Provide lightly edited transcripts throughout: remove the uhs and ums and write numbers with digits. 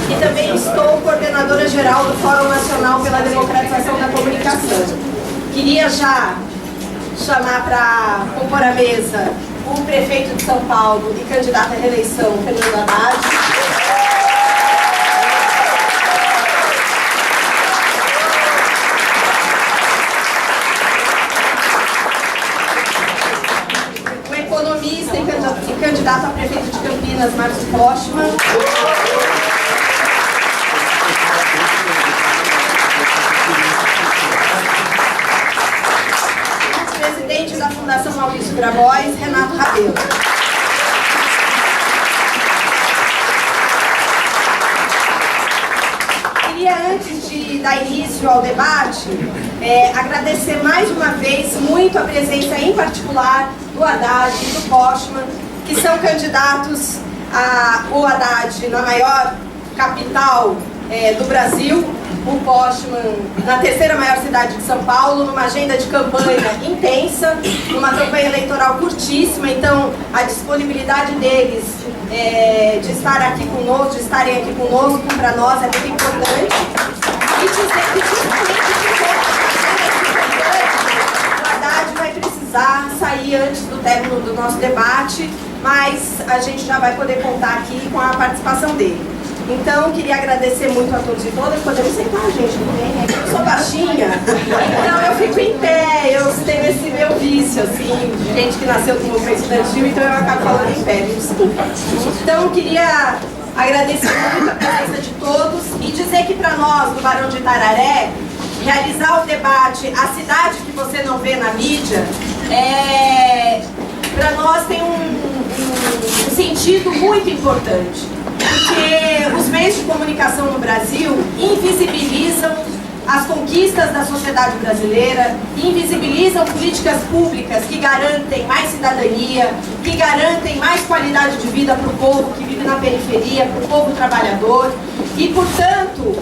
e também estou coordenadora geral do Fórum Nacional pela Democratização da Comunicação. Queria já chamar para compor a mesa o prefeito de São Paulo e candidato à reeleição, Fernando Haddad. O economista e candidato a prefeito de Campinas, Marcos Postman. Presidente da Fundação Maurício Grabois, Renato Rabelo. Queria, antes de dar início ao debate, agradecer mais uma vez muito a presença, em particular, do Haddad e do Postman, que são candidatos o Haddad na maior capital do Brasil, o Postman na terceira maior cidade de São Paulo, numa agenda de campanha intensa, numa campanha eleitoral curtíssima. Então a disponibilidade deles de estarem aqui conosco, para nós é muito importante. E dizer que o Haddad vai precisar sair antes do término do nosso debate, mas a gente já vai poder contar aqui com a participação dele. Então, queria agradecer muito a todos e todas. Podemos sentar, gente, eu sou baixinha, então eu fico em pé, eu tenho esse meu vício, assim, de gente que nasceu do movimento estudantil, então eu acabo falando em pé, me desculpa. Então, queria agradecer muito a presença de todos e dizer que para nós, do Barão de Itararé, realizar o debate A Cidade que Você Não Vê na Mídia, para nós tem um sentido muito importante. Porque os meios de comunicação no Brasil invisibilizam as conquistas da sociedade brasileira, invisibilizam políticas públicas que garantem mais cidadania, que garantem mais qualidade de vida para o povo que vive na periferia, para o povo trabalhador. E, portanto,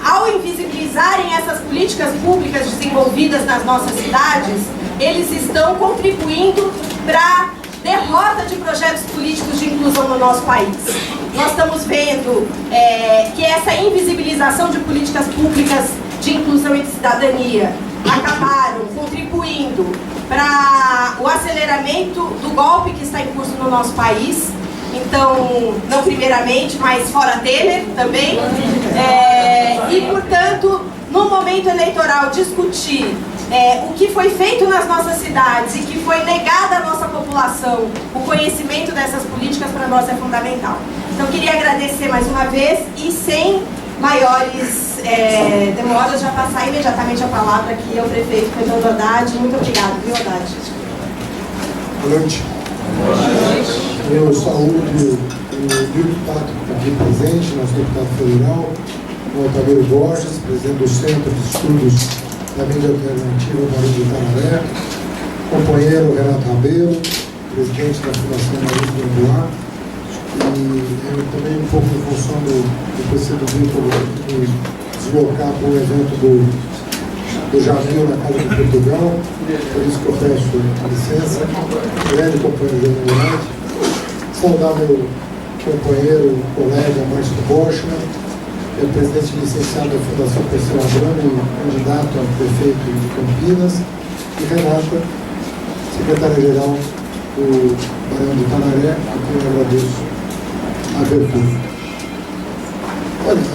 ao invisibilizarem essas políticas públicas desenvolvidas nas nossas cidades, eles estão contribuindo para derrota de projetos políticos de inclusão no nosso país. Nós estamos vendo que essa invisibilização de políticas públicas de inclusão e de cidadania acabaram contribuindo para o aceleramento do golpe que está em curso no nosso país. Então, não primeiramente, mas fora Temer também. E, portanto, no momento eleitoral, discutir o que foi feito nas nossas cidades e que foi negado à nossa população, o conhecimento dessas políticas para nós é fundamental. Então, queria agradecer mais uma vez e, sem maiores demoras, já passar imediatamente a palavra aqui ao prefeito Fernando Haddad. Muito obrigado, viu, Haddad? Boa noite. Eu saúdo o deputado que está aqui presente, nosso deputado federal, o Altamiro Borges, presidente do Centro de Estudos da Mídia Alternativa Barão de Itararé, companheiro Renato Rabelo, presidente da Fundação Maurício Grabois, e eu também um pouco em função do PCdoB, me deslocar para o evento do Jamil na Casa de Portugal, por isso que eu peço a licença, grande companheiro da unidade, saudar meu companheiro, colega Márcio Postman, é presidente licenciado da Fundação Perseu Abramo e candidato a prefeito de Campinas, e Renata, secretária-geral do Barão de Itararé, a quem eu agradeço a abertura. Olha,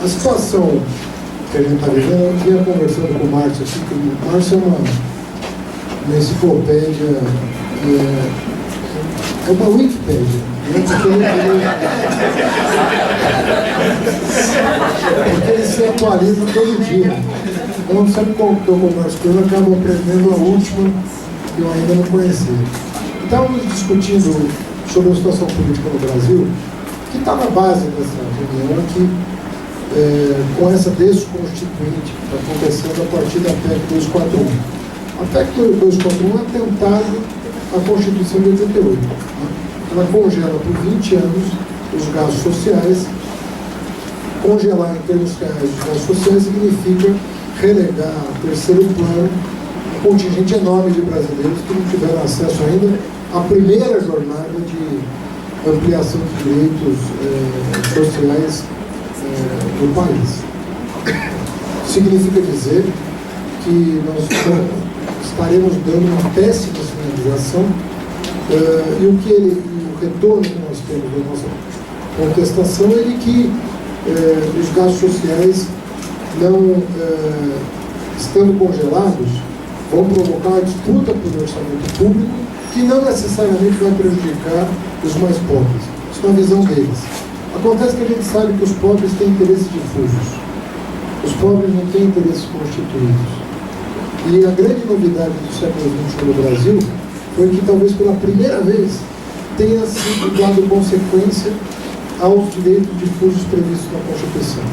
a situação que a gente está vivendo, eu vinha conversando com o Márcio aqui, que o Márcio é uma enciclopédia, é uma Wikipédia. Porque ele se atualiza todo dia. Então, sempre que eu converso com ele, eu acabo aprendendo a última que eu ainda não conhecia. Estávamos discutindo sobre a situação política no Brasil, que está na base dessa reunião, que com essa desconstituinte que está acontecendo a partir da PEC 241. A PEC 241 é atentado à Constituição de 88. Ela congela por 20 anos os gastos sociais. Congelar em termos reais os gastos sociais significa relegar a terceiro plano um contingente enorme de brasileiros que não tiveram acesso ainda à primeira jornada de ampliação de direitos sociais no país. Significa dizer que nós estaremos dando uma péssima sinalização e o retorno que nós temos da nossa contestação é de que os gastos sociais não estando congelados vão provocar uma disputa pelo orçamento público que não necessariamente vai prejudicar os mais pobres. Isso é uma visão deles. Acontece que a gente sabe que os pobres têm interesses difusos. Os pobres não têm interesses constituídos. E a grande novidade do século XXI no Brasil foi que talvez pela primeira vez tenha sido dado consequência aos direitos difusos previstos na Constituição.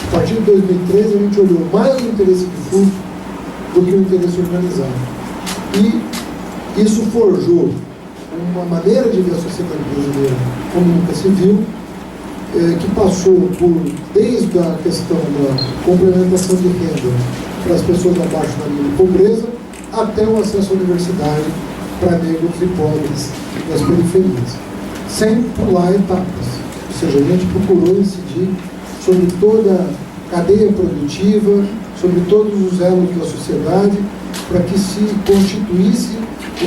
A partir de 2013 a gente olhou mais o interesse difuso do que o interesse organizado. E isso forjou uma maneira de ver a sociedade brasileira como nunca se viu, que passou por, desde a questão da complementação de renda para as pessoas abaixo da linha de pobreza, até o acesso à universidade para negros e pobres das periferias, sem pular etapas. Ou seja, a gente procurou incidir sobre toda a cadeia produtiva, sobre todos os elos da sociedade, para que se constituísse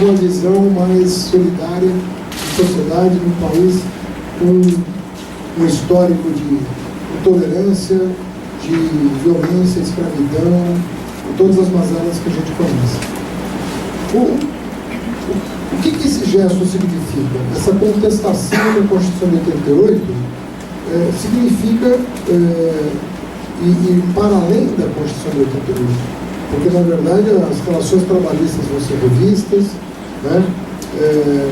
uma visão mais solidária de sociedade num país com um histórico de intolerância, de violência, escravidão, e todas as mazelas que a gente conhece. O que esse gesto significa? Essa contestação da Constituição de 88 significa e para além da Constituição de 88, porque na verdade as relações trabalhistas vão ser revistas, né,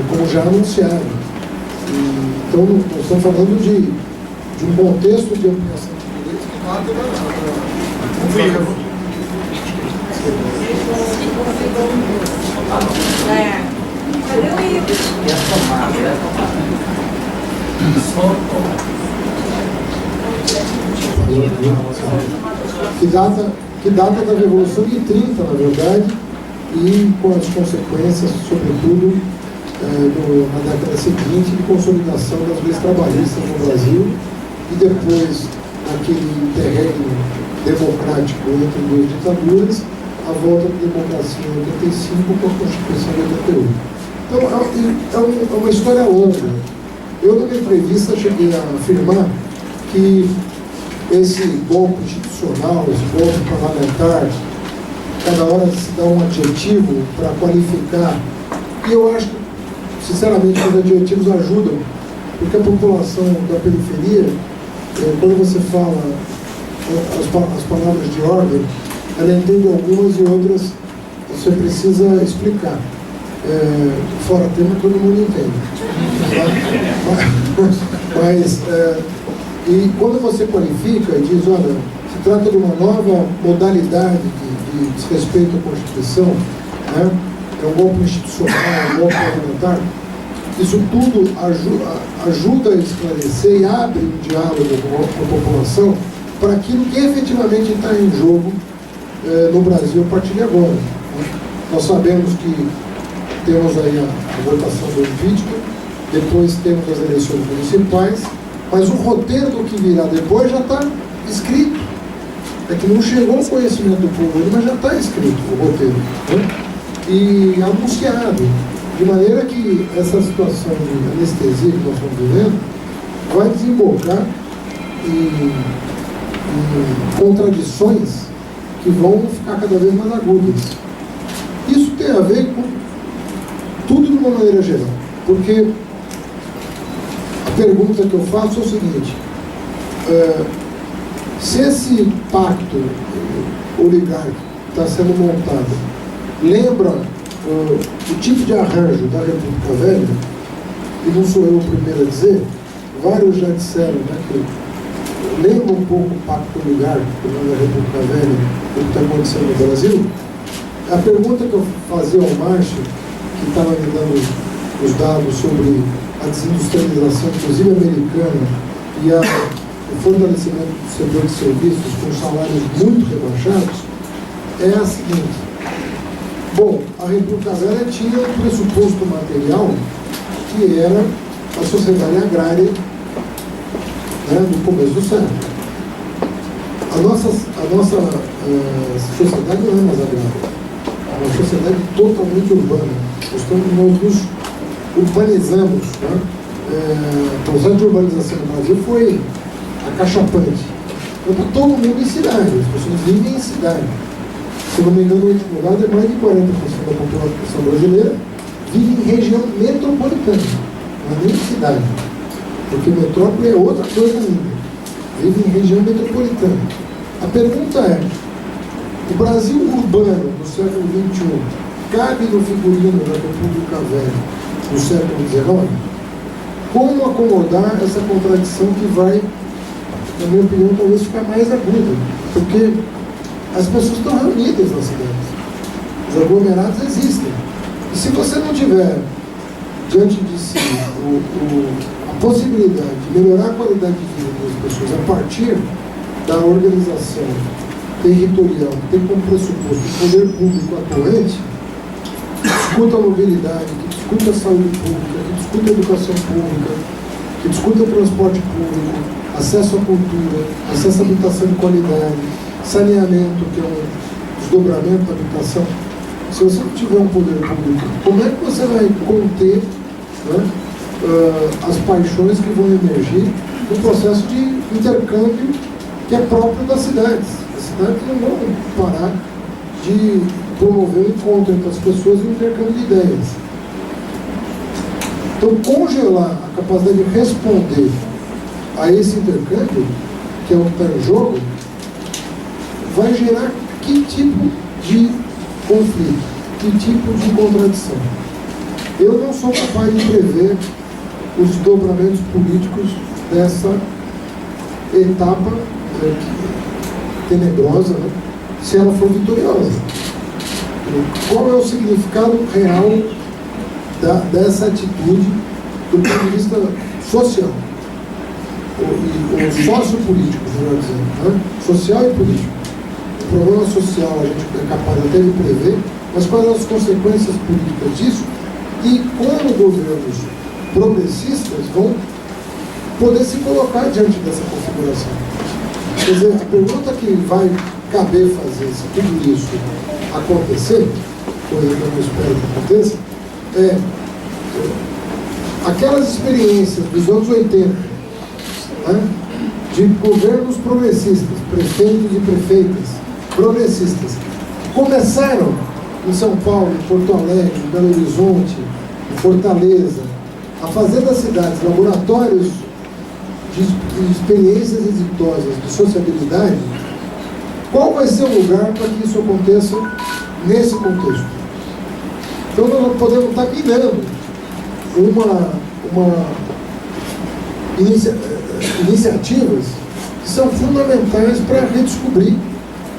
como já anunciaram. Então nós estamos falando de um contexto de ampliação de direitos que parte que data da Revolução de 30, na verdade, e com as consequências, sobretudo, na década seguinte, de consolidação das leis trabalhistas no Brasil, e depois, naquele interregno democrático entre duas ditaduras, a volta da democracia em 85 com a Constituição de 88. Então, é uma história longa. Eu, numa entrevista, cheguei a afirmar que esse golpe institucional, esse golpe parlamentar, cada hora se dá um adjetivo para qualificar, e eu acho, sinceramente, que os adjetivos ajudam, porque a população da periferia, quando você fala as palavras de ordem, ela entende algumas e outras você precisa explicar. Fora tema, todo mundo entende. Mas e quando você qualifica e diz, olha, se trata de uma nova modalidade de desrespeito à Constituição, né? É um golpe institucional, é um golpe parlamentar, isso tudo ajuda a esclarecer e abre um diálogo com a população para aquilo que efetivamente está em jogo no Brasil a partir de agora. Né? Nós sabemos que temos aí a votação do impeachment, depois temos as eleições municipais, mas o roteiro do que virá depois já está escrito. É que não chegou ao conhecimento do povo, mas já está escrito o roteiro, né? E anunciado, de maneira que essa situação de anestesia que nós estamos vivendo vai desembocar em contradições que vão ficar cada vez mais agudas. Isso tem a ver com tudo de uma maneira geral, porque a pergunta que eu faço é o seguinte: se esse pacto oligárquico está sendo montado lembra o tipo de arranjo da República Velha, e não sou eu o primeiro a dizer, vários já disseram, né, que lembra um pouco o pacto oligárquico da República Velha, o que está acontecendo no Brasil. A pergunta que eu fazia ao Márcio, que estava me dando os dados sobre a desindustrialização, inclusive americana, e o fortalecimento do setor de serviços com salários muito rebaixados, é a seguinte: bom, a República Velha tinha um pressuposto material que era a sociedade agrária, né, do começo do século. A nossa sociedade não é mais agrária, é uma sociedade totalmente urbana. Nós nos urbanizamos, né? O processo de urbanização no Brasil foi acachapante. Então está todo mundo em cidade, as pessoas vivem em cidade. Se não me engano, no último dado é mais de 40% da população brasileira vive em região metropolitana, não é nem cidade. Porque metrópole é outra coisa ainda. Vive em região metropolitana. A pergunta é, o Brasil urbano do século XXI cabe no figurino da República Velha do século XIX? Como acomodar essa contradição que vai, na minha opinião, talvez ficar mais aguda? Porque as pessoas estão reunidas nas cidades. Os aglomerados existem. E se você não tiver diante de si a possibilidade de melhorar a qualidade de vida das pessoas a partir da organização territorial, que tem como pressuposto o poder público atuante, que discuta a mobilidade, que discuta a saúde pública, que discuta a educação pública, que discuta o transporte público, acesso à cultura, acesso à habitação de qualidade, saneamento, que é um desdobramento da habitação. Se você não tiver um poder público, como é que você vai conter, né, as paixões que vão emergir no processo de intercâmbio que é próprio das cidades? As cidades não vão parar de promover o encontro entre as pessoas e o intercâmbio de ideias. Então, congelar a capacidade de responder a esse intercâmbio, que é o que está em jogo, vai gerar que tipo de conflito, que tipo de contradição? Eu não sou capaz de prever os desdobramentos políticos dessa etapa tenebrosa, né, se ela for vitoriosa. Qual é o significado real dessa atitude do ponto de vista social? Ou sociopolítico, melhor dizendo, né? Social e político. O problema social a gente é capaz até de prever, mas quais as consequências políticas disso e como governos progressistas vão poder se colocar diante dessa configuração. Quer dizer, a pergunta que vai caber fazer se tudo isso acontecer, coisa que eu não espero que aconteça, é aquelas experiências dos anos 80, né, de governos progressistas, prefeitos e prefeitas progressistas, começaram em São Paulo, em Porto Alegre, em Belo Horizonte, em Fortaleza, a fazer das cidades laboratórios de experiências exitosas de sociabilidade. Qual vai ser o lugar para que isso aconteça nesse contexto? Então nós não podemos estar minando iniciativas que são fundamentais para redescobrir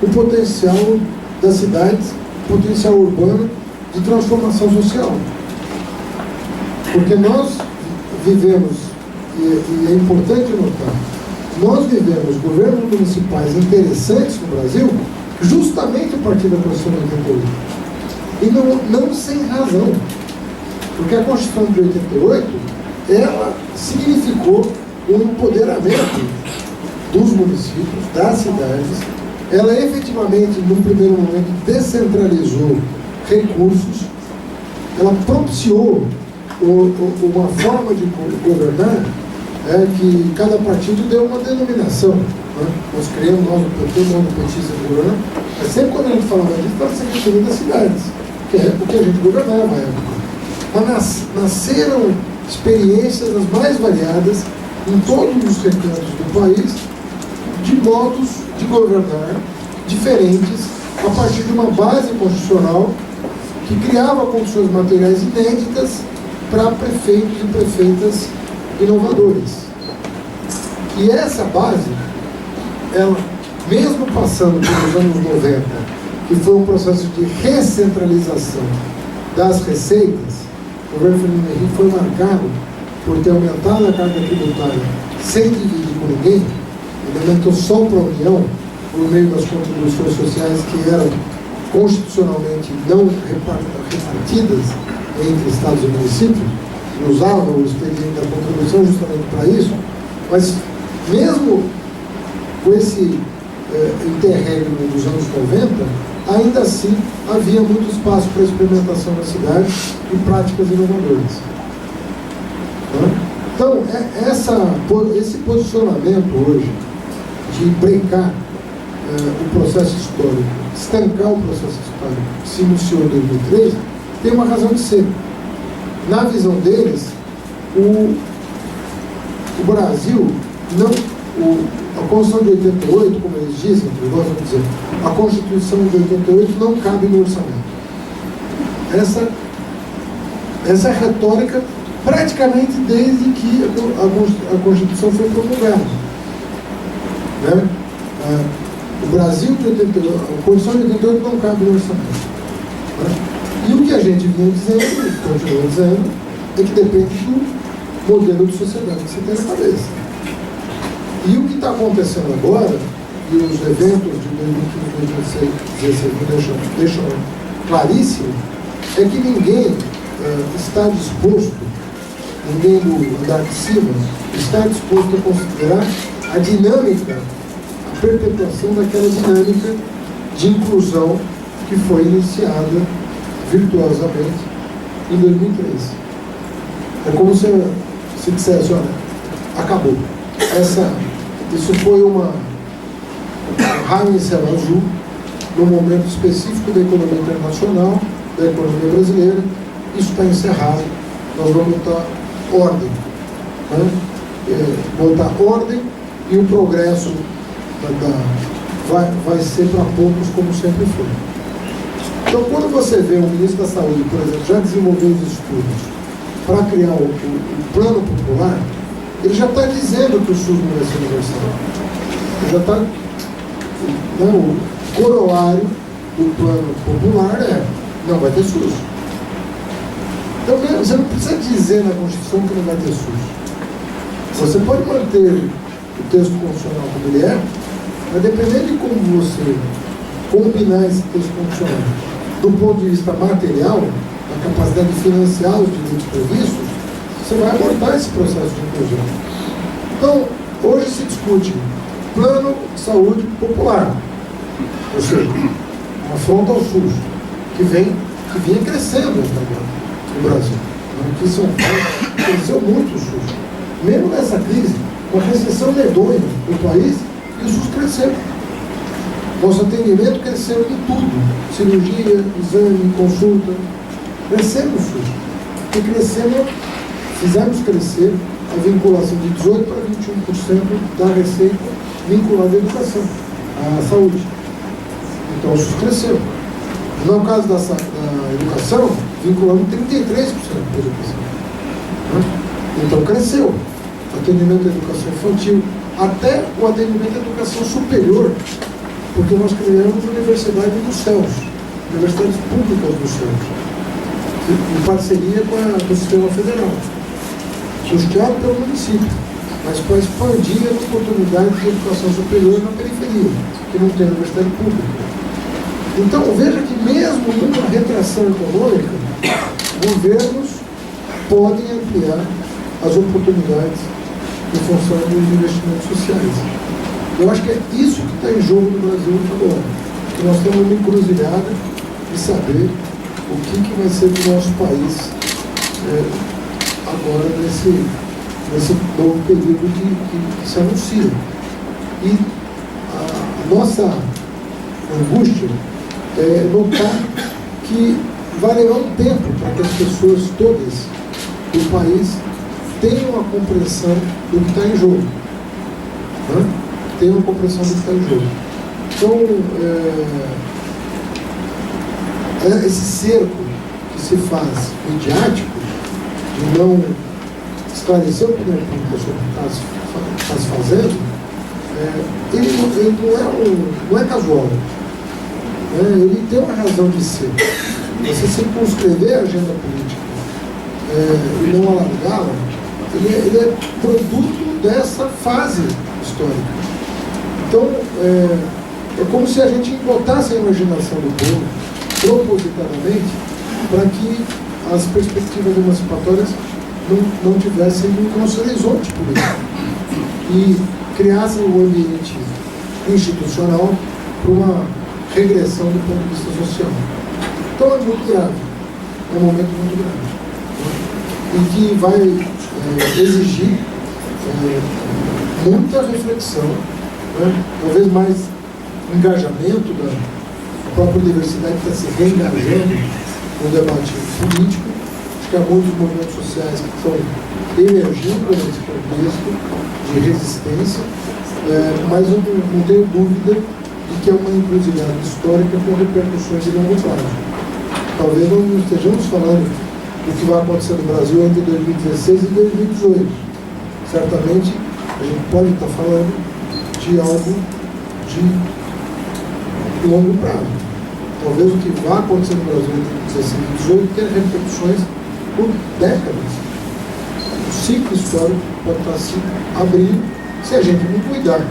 o potencial das cidades, o potencial urbano de transformação social. Porque nós vivemos, e é importante notar, nós vivemos governos municipais interessantes no Brasil justamente a partir da Constituição de 88. E não sem razão. Porque a Constituição de 88, ela significou um empoderamento dos municípios, das cidades. Ela efetivamente, no primeiro momento, descentralizou recursos. Ela propiciou uma forma de governar que cada partido deu uma denominação. Né? Nós criamos, nós, o PT, nós, o petista de governo, mas sempre quando a gente falava disso, estava se referindo das cidades, que é o que a gente governava na época. Mas nasceram experiências as mais variadas em todos os recantos do país, de modos de governar diferentes, a partir de uma base constitucional que criava condições materiais inéditas para prefeitos e prefeitas inovadores. E essa base, ela, mesmo passando pelos anos 90, que foi um processo de recentralização das receitas, o governo Fernando Henrique foi marcado por ter aumentado a carga tributária sem dividir com ninguém, ele aumentou só para a União, por meio das contribuições sociais que eram constitucionalmente não repartidas entre estados e municípios, usava o expediente da contribuição justamente para isso, mas mesmo com interregno dos anos 90, ainda assim havia muito espaço para experimentação na cidade e práticas inovadoras. Então, esse posicionamento hoje de brecar o processo histórico, estancar o processo histórico que se iniciou em 2003, tem uma razão de ser. Na visão deles, o Brasil a Constituição de 88, como eles dizem, gostam de dizer, a Constituição de 88 não cabe no orçamento. Essa é a retórica praticamente desde que a Constituição foi promulgada. Né? O Brasil de 88, a Constituição de 88 não cabe no orçamento. Né? E o que a gente vinha dizendo, continua dizendo, é que depende do modelo de sociedade que você tem na cabeça. E o que está acontecendo agora, e os eventos de 2015 e 2016 deixam claríssimo, é que ninguém está disposto, ninguém do andar de cima, está disposto a considerar a dinâmica, a perpetuação daquela dinâmica de inclusão que foi iniciada virtuosamente em 2013. É como se dissesse, olha, acabou. Isso foi um raio em céu azul, num momento específico da economia internacional, da economia brasileira. Isso está encerrado. Nós vamos botar ordem. Né? Botar ordem e o progresso vai ser para poucos, como sempre foi. Então, quando você vê o ministro da Saúde, por exemplo, já desenvolveu os estudos para criar o plano popular, ele já está dizendo que o SUS não vai ser universal. Ele já está... O corolário do plano popular não vai ter SUS. Então, você não precisa dizer na Constituição que não vai ter SUS. Você pode manter o texto constitucional como ele é, mas dependendo de como você combinar esse texto constitucional do ponto de vista material, da capacidade de financiar os direitos previstos, você vai abordar esse processo de inclusão. Então, hoje se discute plano de saúde popular, ou seja, uma afronta ao SUS, que vinha crescendo no Brasil. Aqui em São Paulo cresceu muito o SUS. Mesmo nessa crise, uma recessão medonha do país, e o SUS cresceu. Nosso atendimento cresceu em tudo. Cirurgia, exame, consulta. Crescemos o SUS. E fizemos crescer a vinculação de 18% para 21% da receita vinculada à educação, à saúde. Então o SUS cresceu. No caso da educação, vinculamos 33% para a educação. Então cresceu. O atendimento à educação infantil, até o atendimento à educação superior, porque nós criamos a Universidade dos Céus, universidades públicas dos céus, em parceria com o sistema federal, custeado pelo município, mas para expandir as oportunidades de educação superior na periferia, que não tem universidade pública. Então, veja que mesmo numa retração econômica, governos podem ampliar as oportunidades em função dos investimentos sociais. Eu acho que é isso que está em jogo no Brasil agora. Que nós temos uma encruzilhada de saber o que vai ser do nosso país agora nesse novo período que se anuncia. E a nossa angústia é notar que vai levar um tempo para que as pessoas todas do país tenham a compreensão do que está em jogo. Tenham a compreensão do que está em jogo. Então, esse cerco que se faz midiático, de não esclarecer o poder público sobre o que está se fazendo, ele não é casual. Ele tem uma razão de ser. Você circunscrever a agenda política e não alargá-la, ele é produto dessa fase histórica. Então, é como se a gente botasse a imaginação do povo propositadamente para que as perspectivas emancipatórias não tivessem no nosso horizonte político e criassem um ambiente institucional para uma regressão do ponto de vista social. Então é muito grave, é um momento muito grave, e que vai exigir muita reflexão, talvez mais engajamento da própria universidade, que está se reengajando no debate político. Acho que há muitos movimentos sociais que estão emergindo nesse contexto de resistência, mas eu não tenho dúvida de que é uma encruzilhada histórica com repercussões de longo prazo. Talvez não estejamos falando do que vai acontecer no Brasil entre 2016 e 2018. Certamente a gente pode estar falando de algo de longo prazo. Talvez o que vai acontecer no Brasil entre 2016 e 2018 tenha repercussões por décadas. O ciclo histórico pode estar se abrindo se a gente não cuidar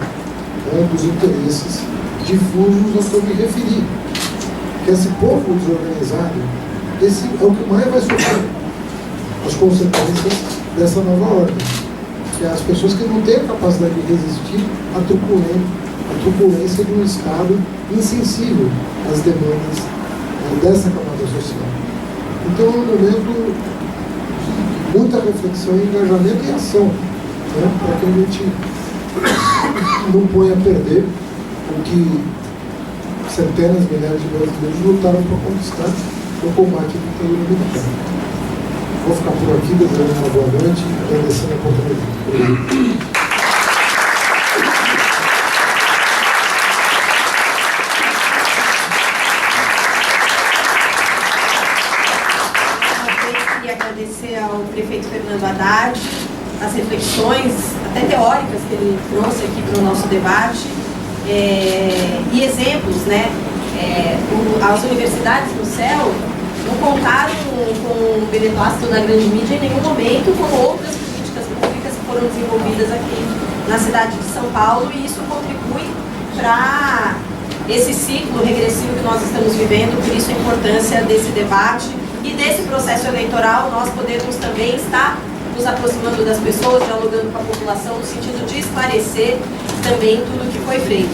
dos interesses difusos aos que eu me referi. Que esse povo desorganizado, esse é o que mais vai sofrer as consequências dessa nova ordem. Que as pessoas que não têm a capacidade de resistir à truculência de um Estado insensível às demandas dessa camada social. Então é um momento de muita reflexão, engajamento e ação, para que a gente não ponha a perder o que centenas, milhares de brasileiros lutaram para conquistar no combate à ditadura militar. Vou ficar por aqui, desejando uma boa noite e agradecendo a oportunidade. Queria agradecer ao prefeito Fernando Haddad as reflexões, até teóricas, que ele trouxe aqui para o nosso debate, e exemplos, né? As universidades do céu não contaram com o beneplácito da grande mídia em nenhum momento, como outras políticas públicas que foram desenvolvidas aqui na cidade de São Paulo, e isso contribui para esse ciclo regressivo que nós estamos vivendo. Por isso a importância desse debate e desse processo eleitoral, nós podemos também estar nos aproximando das pessoas, dialogando com a população, no sentido de esclarecer também tudo o que foi feito.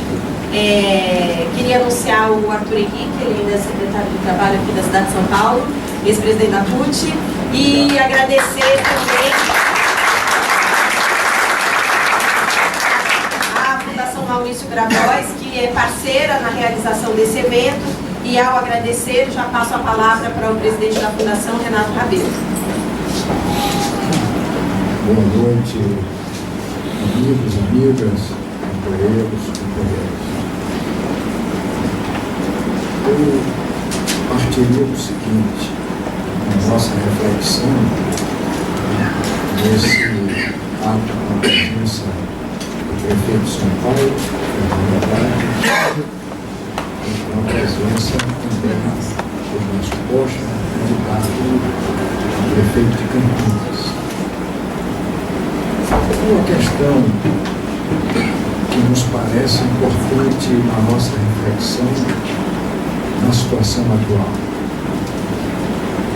Queria anunciar o Arthur Henrique, ele ainda é secretário de Trabalho aqui da cidade de São Paulo, ex-presidente da CUT, e agradecer também a Fundação Maurício Grabois, que é parceira na realização desse evento, e ao agradecer, já passo a palavra para o presidente da Fundação, Renato Rabelo. Boa noite, amigos, amigas, companheiros, companheiras. Eu partiria do seguinte, a nossa reflexão nesse ato com a presença do prefeito de São Paulo, Fernando Haddad, e com a presença também do nosso posto, candidato a prefeito de Campinas. Uma questão que nos parece importante na nossa reflexão na situação atual.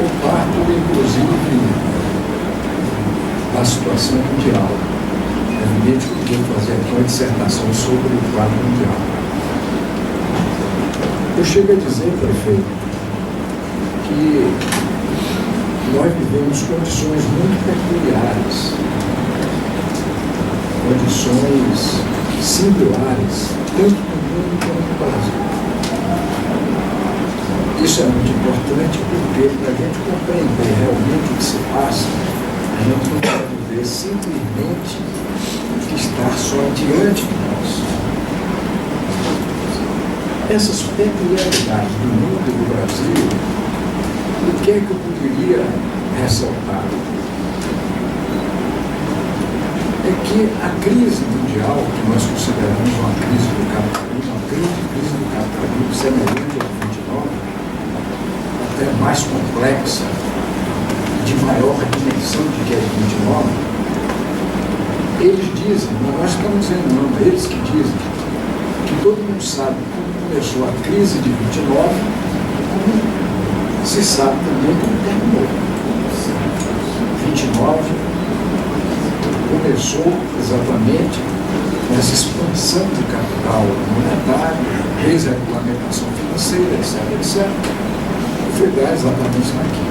Eu parto, inclusive, da situação mundial. É evidente que eu vou fazer aqui uma dissertação sobre o quadro mundial. Eu chego a dizer, prefeito, que nós vivemos condições muito peculiares, condições singulares, tanto no mundo quanto no Brasil. Isso é muito importante porque, para a gente compreender realmente o que se passa, a gente não pode ver simplesmente o que está só diante de nós. Essas peculiaridades do mundo e do Brasil, o que é que eu poderia ressaltar? É que a crise mundial, que nós consideramos uma crise do capitalismo, uma crise do capitalismo semelhante ao 29, até mais complexa, de maior dimensão do que a de 29, eles dizem, não nós estamos dizendo não, eles que dizem, que todo mundo sabe como começou a crise de 29 e como se sabe também como terminou. 29 começou exatamente com essa expansão de capital monetário, desregulamentação financeira, etc. Foi dar exatamente naquilo.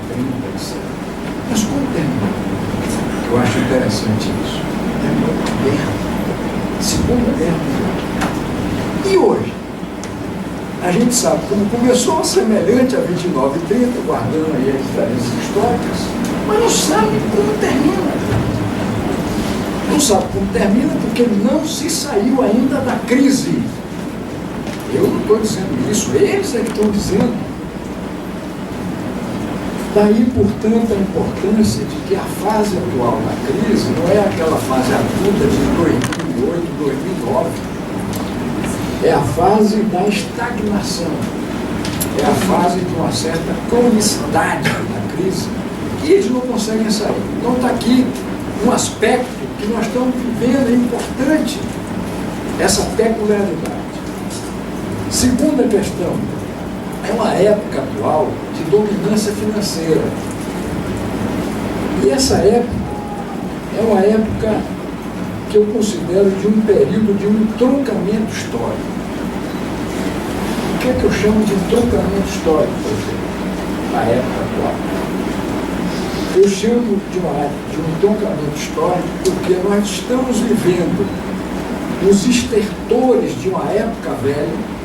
30, etc. Mas como terminou? Eu acho interessante isso. Terminou com a guerra. Segunda Guerra Mundial. E hoje? A gente sabe como começou, semelhante a 29 e 30, guardando aí as diferenças históricas, mas não sabe como termina. Não sabe como termina porque não se saiu ainda da crise. Eu não estou dizendo isso, eles é que estão dizendo. Daí, portanto, a importância de que a fase atual da crise não é aquela fase aguda de 2008, 2009. É a fase da estagnação. É a fase de uma certa cronicidade da crise que eles não conseguem sair. Então está aqui um aspecto que nós estamos vivendo, é importante, essa peculiaridade. Segunda questão, é uma época atual de dominância financeira. E essa época é uma época que eu considero de um período de um entroncamento histórico. O que é que eu chamo de entroncamento histórico, por exemplo, na época atual? Eu chamo de uma época de um entroncamento histórico porque nós estamos vivendo os estertores de uma época velha.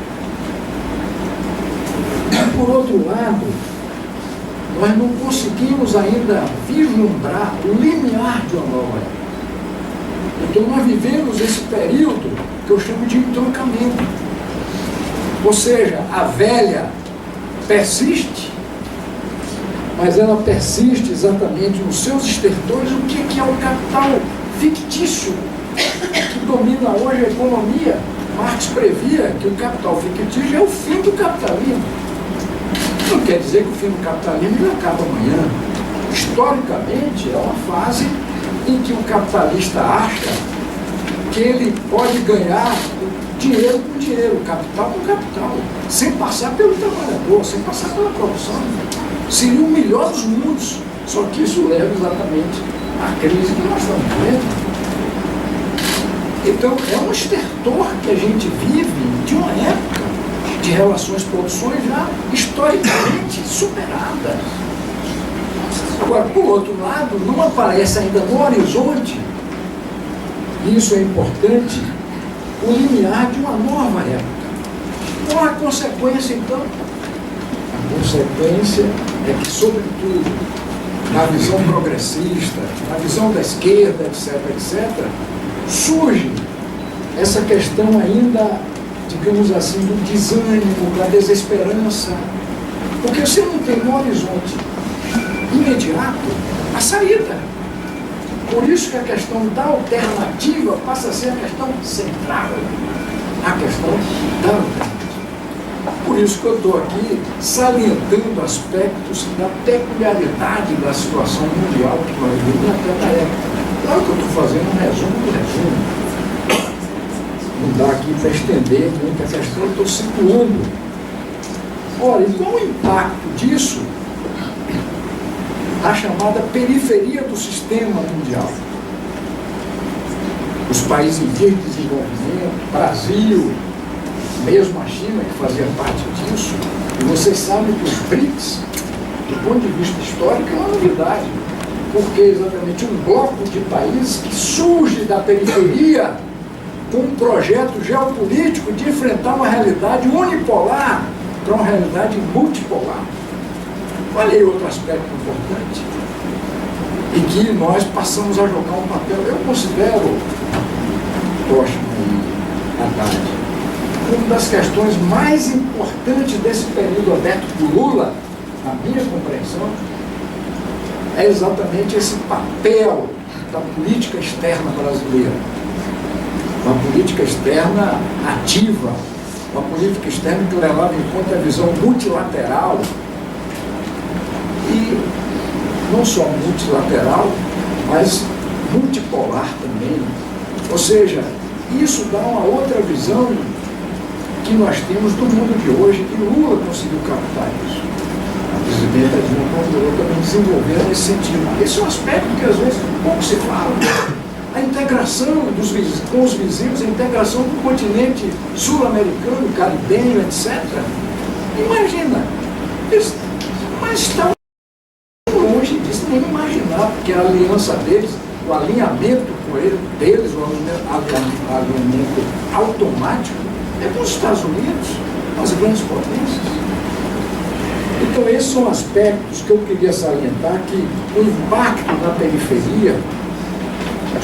E, por outro lado, nós não conseguimos ainda vislumbrar o limiar de uma nova época. Então nós vivemos esse período que eu chamo de entroncamento. Ou seja, a velha persiste, mas ela persiste exatamente nos seus estertores. O que é o capital fictício que domina hoje a economia? Marx previa que o capital fictício é o fim do capitalismo. Não quer dizer que o fim do capitalismo acaba amanhã. Historicamente, é uma fase em que o capitalista acha que ele pode ganhar dinheiro com dinheiro, capital com capital, sem passar pelo trabalhador, sem passar pela produção. Seria o melhor dos mundos, só que isso leva exatamente à crise que nós estamos vivendo. Então, é um estertor que a gente vive de uma época de relações produções já historicamente superadas. Agora, por outro lado, não aparece ainda no horizonte, e isso é importante, o limiar de uma nova época. Qual a consequência, então? A consequência é que, sobretudo, na visão progressista, na visão da esquerda, etc., surge essa questão ainda, digamos assim, do desânimo, da desesperança, porque você não tem no horizonte imediato a saída. Por isso que a questão da alternativa passa a ser a questão central, a questão da alternativa. Por isso que eu estou aqui salientando aspectos da peculiaridade da situação mundial que nós vivemos naquela época. Claro que eu estou fazendo um resumo do resumo. Não dá aqui para estender muito a questão, eu estou situando. Ora, e qual o impacto disso? A chamada periferia do sistema mundial. Os países em vias de desenvolvimento, Brasil, mesmo a China, que fazia parte disso, e vocês sabem que os BRICS, do ponto de vista histórico, é uma novidade, porque é exatamente um bloco de países que surge da periferia com um projeto geopolítico de enfrentar uma realidade unipolar para uma realidade multipolar. Olha aí outro aspecto importante, e que nós passamos a jogar um papel, eu considero, Toshman e Haddad, uma das questões mais importantes desse período aberto por Lula, na minha compreensão, é exatamente esse papel da política externa brasileira. Uma política externa ativa, uma política externa que levava em conta a visão multilateral, e não só multilateral, mas multipolar também. Ou seja, isso dá uma outra visão que nós temos do mundo de hoje, que Lula conseguiu captar isso. A presidenta Dilma procurou também desenvolver nesse sentido. Esse é um aspecto que às vezes pouco se fala. a integração com os vizinhos, a integração do continente sul-americano, caribenho, etc. Imagina, mas estão longe disso, nem imaginar, porque a aliança deles, o alinhamento com deles, o alinhamento automático, é com os Estados Unidos, com as grandes potências. Então, esses são aspectos que eu queria salientar, que o impacto na periferia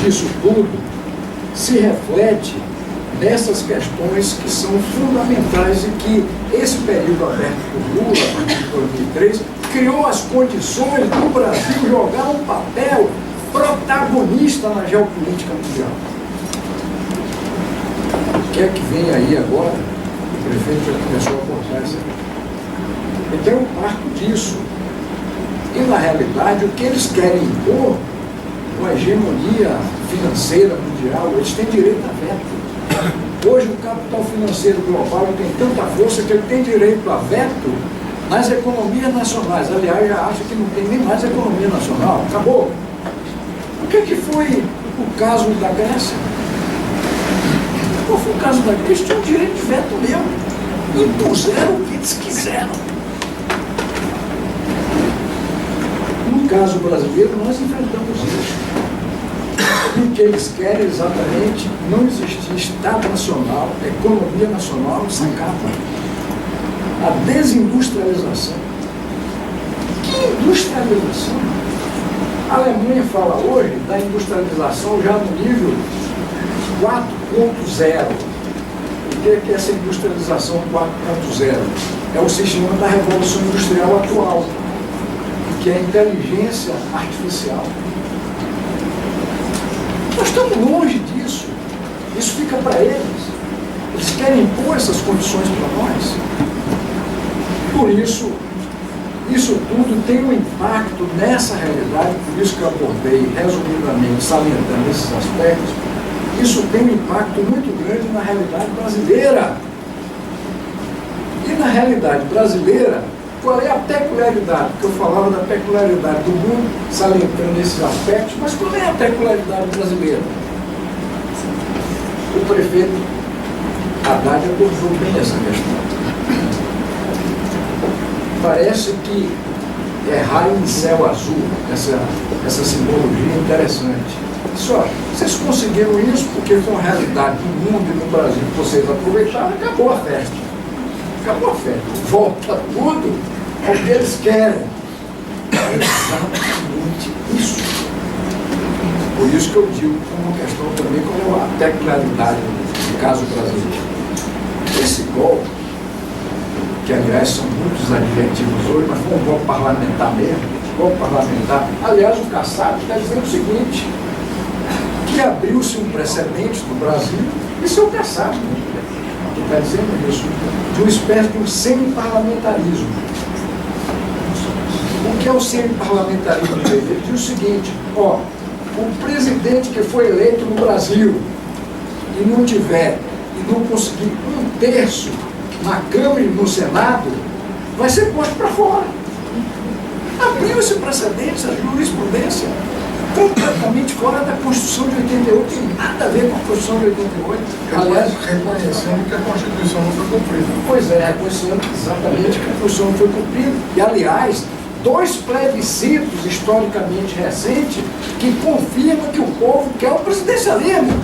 disso tudo se reflete nessas questões que são fundamentais e que esse período aberto por Lula, a partir de 2003, criou as condições do Brasil jogar um papel protagonista na geopolítica mundial. O que é que vem aí agora? O prefeito já começou a abordar isso aqui. Então eu parto disso. E na realidade o que eles querem impor, uma hegemonia financeira mundial, eles têm direito a veto. Hoje o capital financeiro global tem tanta força que ele tem direito a veto nas economias nacionais. Aliás, já acha que não tem nem mais economia nacional. Acabou. O que foi o caso da Grécia? Qual foi o caso da Grécia? Eles tinham direito de veto mesmo. Impuseram o que eles quiseram. No caso brasileiro, nós enfrentamos isso. E o que eles querem exatamente não existir Estado Nacional, economia nacional, se acaba. A desindustrialização. Que industrialização? A Alemanha fala hoje da industrialização já no nível 4.0. O que é essa industrialização 4.0? É o sistema da Revolução Industrial atual, que é a inteligência artificial. Nós estamos longe disso. Isso fica para eles. Eles querem impor essas condições para nós. Por isso, isso tudo tem um impacto nessa realidade, por isso que eu abordei resumidamente, salientando esses aspectos. Isso tem um impacto muito grande na realidade brasileira. E na realidade brasileira, qual é a peculiaridade? Porque eu falava da peculiaridade do mundo, salientando esses aspectos, mas qual é a peculiaridade brasileira? O prefeito Haddad abordou bem essa questão. Parece que é raio em céu azul, essa simbologia interessante. Só, vocês conseguiram isso porque foi uma realidade do mundo e no Brasil que vocês aproveitaram, acabou a festa. Acabou a festa. Volta tudo ao que eles querem. É exatamente isso. Por isso que eu digo como uma questão também, como a peculiaridade do caso brasileiro. Esse golpe, que aliás são muitos adjetivos hoje, mas foi um golpe parlamentar mesmo, golpe parlamentar. Aliás, o Kassab está dizendo o seguinte, que abriu-se um precedente no Brasil, isso é o Kassab, que está dizendo isso, de uma espécie de um semi-parlamentarismo. O que é o semi-parlamentarismo? Ele diz o seguinte, ó, o presidente que foi eleito no Brasil e não tiver, e não conseguir 1/3 na Câmara e no Senado, vai ser posto para fora. Abriu esse precedente, essa jurisprudência, completamente fora da Constituição de 88, tem nada a ver com a Constituição de 88. Aliás, reconhecendo que a Constituição não foi cumprida. Pois é, reconhecendo exatamente que a Constituição não foi cumprida. E, aliás, 2 plebiscitos historicamente recentes que confirmam que o povo quer o presidencialismo.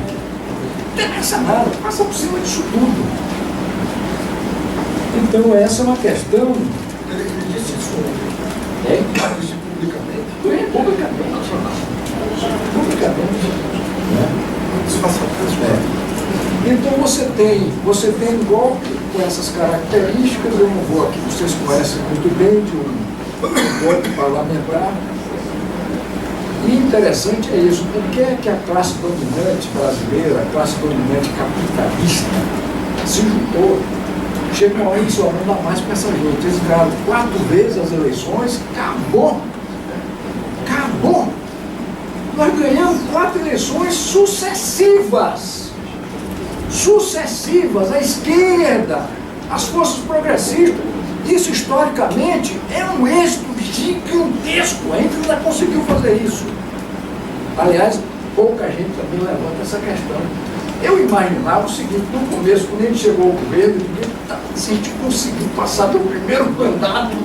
Não interessa nada, passa por cima disso tudo. Então, essa é uma questão. Ele disse isso ontem. É? Ele disse publicamente. Publicamente. Publicamente. Então você tem um golpe com essas características, eu não vou aqui, vocês conhecem muito bem, de um golpe parlamentar. E interessante é isso, porque é que a classe dominante brasileira, a classe dominante capitalista, se juntou. Chega uma hora e só não dá mais para essa gente. Eles ganharam 4 vezes as eleições, acabou. Acabou. Nós ganhamos 4 eleições sucessivas. Sucessivas, a esquerda, as forças progressistas. Isso, historicamente, é um êxito gigantesco. A gente ainda conseguiu fazer isso. Aliás, pouca gente também levanta essa questão. Eu imaginava o seguinte, no começo, quando a gente chegou ao governo, se a gente conseguir passar do primeiro mandato,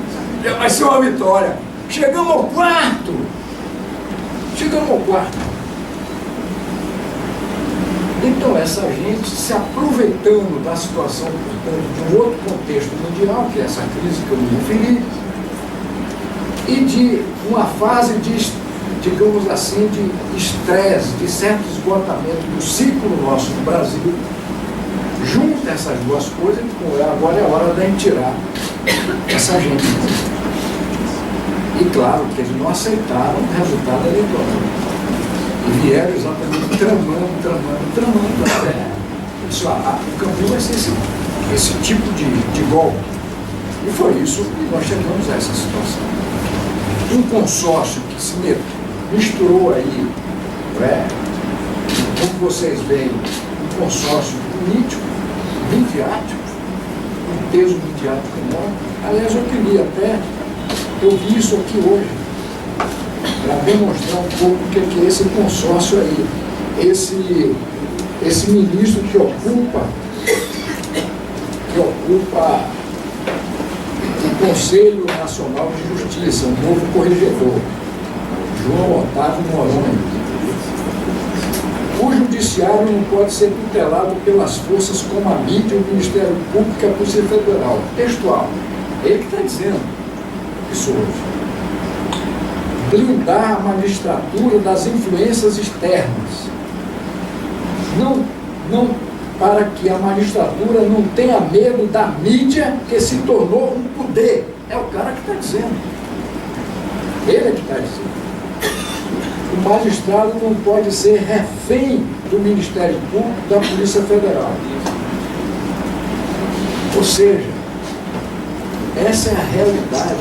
já vai ser uma vitória. Chegamos ao quarto. Então, essa gente se aproveitando da situação, portanto, de um outro contexto mundial, que é essa crise que eu me referi, e de uma fase de, digamos assim, de estresse, de certo esgotamento do ciclo nosso no Brasil, junta essas duas coisas, e agora é hora de a gente tirar essa gente. E claro que eles não aceitaram o resultado eleitoral. E vieram exatamente tramando até. Isso, o Campinas vai ser esse tipo de golpe. E foi isso que nós chegamos a essa situação. Um consórcio que se misturou aí, como vocês veem, um consórcio político, midiático, um peso midiático enorme. Aliás, eu queria até, eu vi isso aqui hoje, para demonstrar um pouco o que é esse consórcio aí, esse ministro que ocupa o Conselho Nacional de Justiça, um novo corregedor, João Otávio Noronha. O judiciário não pode ser tutelado pelas forças como a mídia, o Ministério Público e a Polícia Federal. Textual. Ele que está dizendo isso hoje. Blindar a magistratura das influências externas. Não para que a magistratura não tenha medo da mídia que se tornou um poder. É o cara que está dizendo. Ele é que está dizendo. O magistrado não pode ser refém do Ministério Público e da Polícia Federal. Ou seja, essa é a realidade,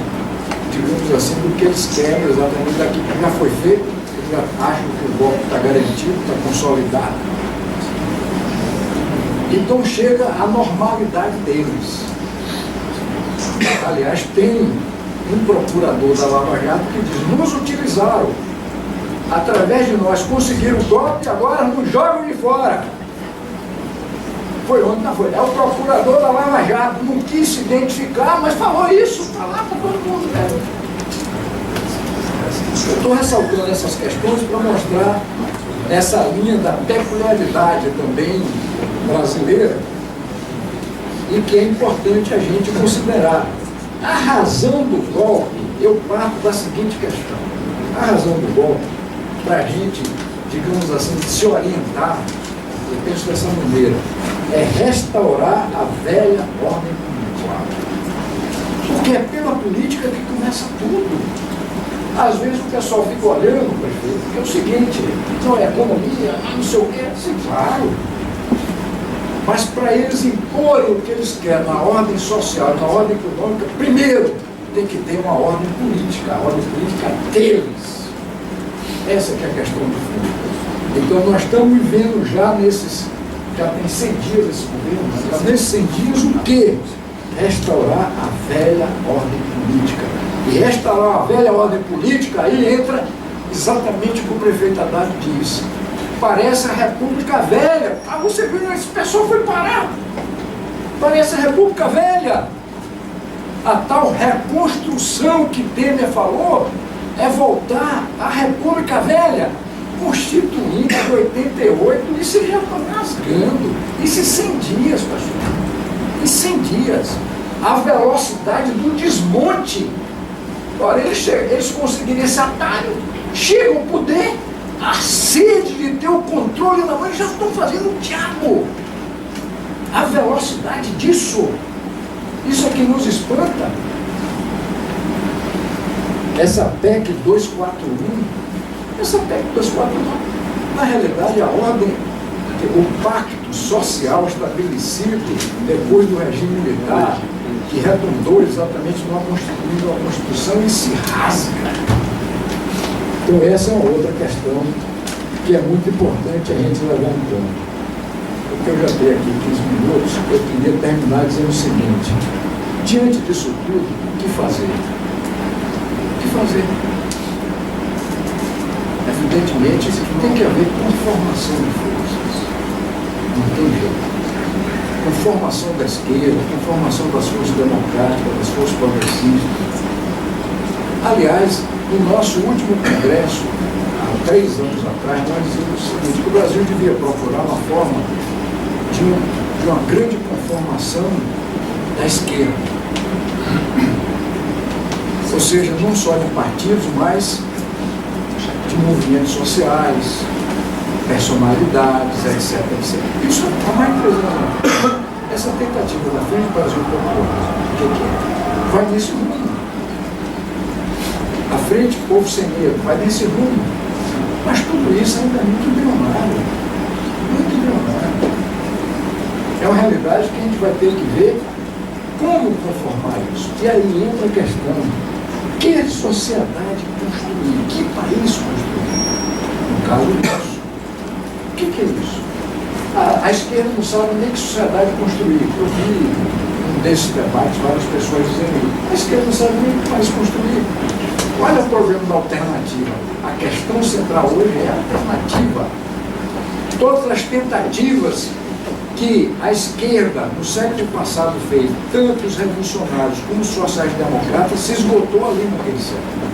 digamos assim, do que eles querem exatamente daqui, que já foi feito, eles já acham que o golpe está garantido, está consolidado. Então chega a normalidade deles. Aliás, tem um procurador da Lava Jato que diz: nos utilizaram, através de nós conseguiram o golpe e agora nos jogam de fora. Foi onde não foi. É o procurador da Lava Jato, não quis se identificar, mas falou isso, está lá para todo mundo. Eu estou ressaltando essas questões para mostrar essa linha da peculiaridade também brasileira e que é importante a gente considerar. A razão do golpe, eu parto da seguinte questão. A razão do golpe, para a gente, digamos assim, se orientar, eu penso dessa maneira, é restaurar a velha ordem política. Porque é pela política que começa tudo. Às vezes o pessoal fica olhando, prefeito, porque é o seguinte, não é economia, não sei o quê, sim, claro. Mas para eles imporem o que eles querem na ordem social, na ordem econômica, primeiro tem que ter uma ordem política, a ordem política deles. Essa que é a questão do fundo. Então nós estamos vivendo já tem 100 dias esse governo, já nesses 100 dias o quê? Restaurar a velha ordem política. E restaurar a velha ordem política, aí entra exatamente o que o prefeito Haddad disse. Parece a República Velha. Ah, você viu, esse pessoal foi parar. Parece a República Velha. A tal reconstrução que Temer falou é voltar à República Velha, constituída em 88, e se já está rasgando. Isso em 100 dias, pastor. Em 100 dias. A velocidade do desmonte. Ora, eles conseguiram esse atalho, chegam ao poder, a sede de ter o controle na mão, eles já estão fazendo o diabo. A velocidade disso, isso é que nos espanta. Essa PEC 241, na realidade, a ordem, o pacto social estabelecido depois do regime militar, que redundou exatamente numa Constituição e se rasga. Então essa é uma outra questão que é muito importante a gente levar em conta. Porque eu já tenho aqui 15 minutos, eu queria terminar dizendo o seguinte: diante disso tudo, o que fazer? O que fazer? evidentemente, tem que haver conformação de forças. Não tem jeito. Conformação da esquerda, conformação das forças democráticas, das forças progressistas. Aliás, no nosso último congresso, há 3 anos atrás, nós dizíamos o seguinte, que o Brasil devia procurar uma forma de uma grande conformação da esquerda. Ou seja, não só de partidos, mas de movimentos sociais, personalidades, etc, etc. Isso há mais de 3 anos. Essa tentativa da Frente Brasil Popular, o que é? Vai nesse rumo. A Frente Povo Sem Medo vai nesse rumo. Mas tudo isso ainda é muito embrionário. Muito embrionário. É uma realidade que a gente vai ter que ver como conformar isso. E aí entra a questão: que sociedade construir? Que país construir? No caso nosso. O que é isso? A esquerda não sabe nem que sociedade construir. Eu vi um desses debates várias pessoas dizendo: a esquerda não sabe nem que país construir. Olha o problema da alternativa. A questão central hoje é a alternativa. Todas as tentativas que a esquerda, no século passado, fez, tanto os revolucionários como os sociais-democratas, se esgotou ali naquele século.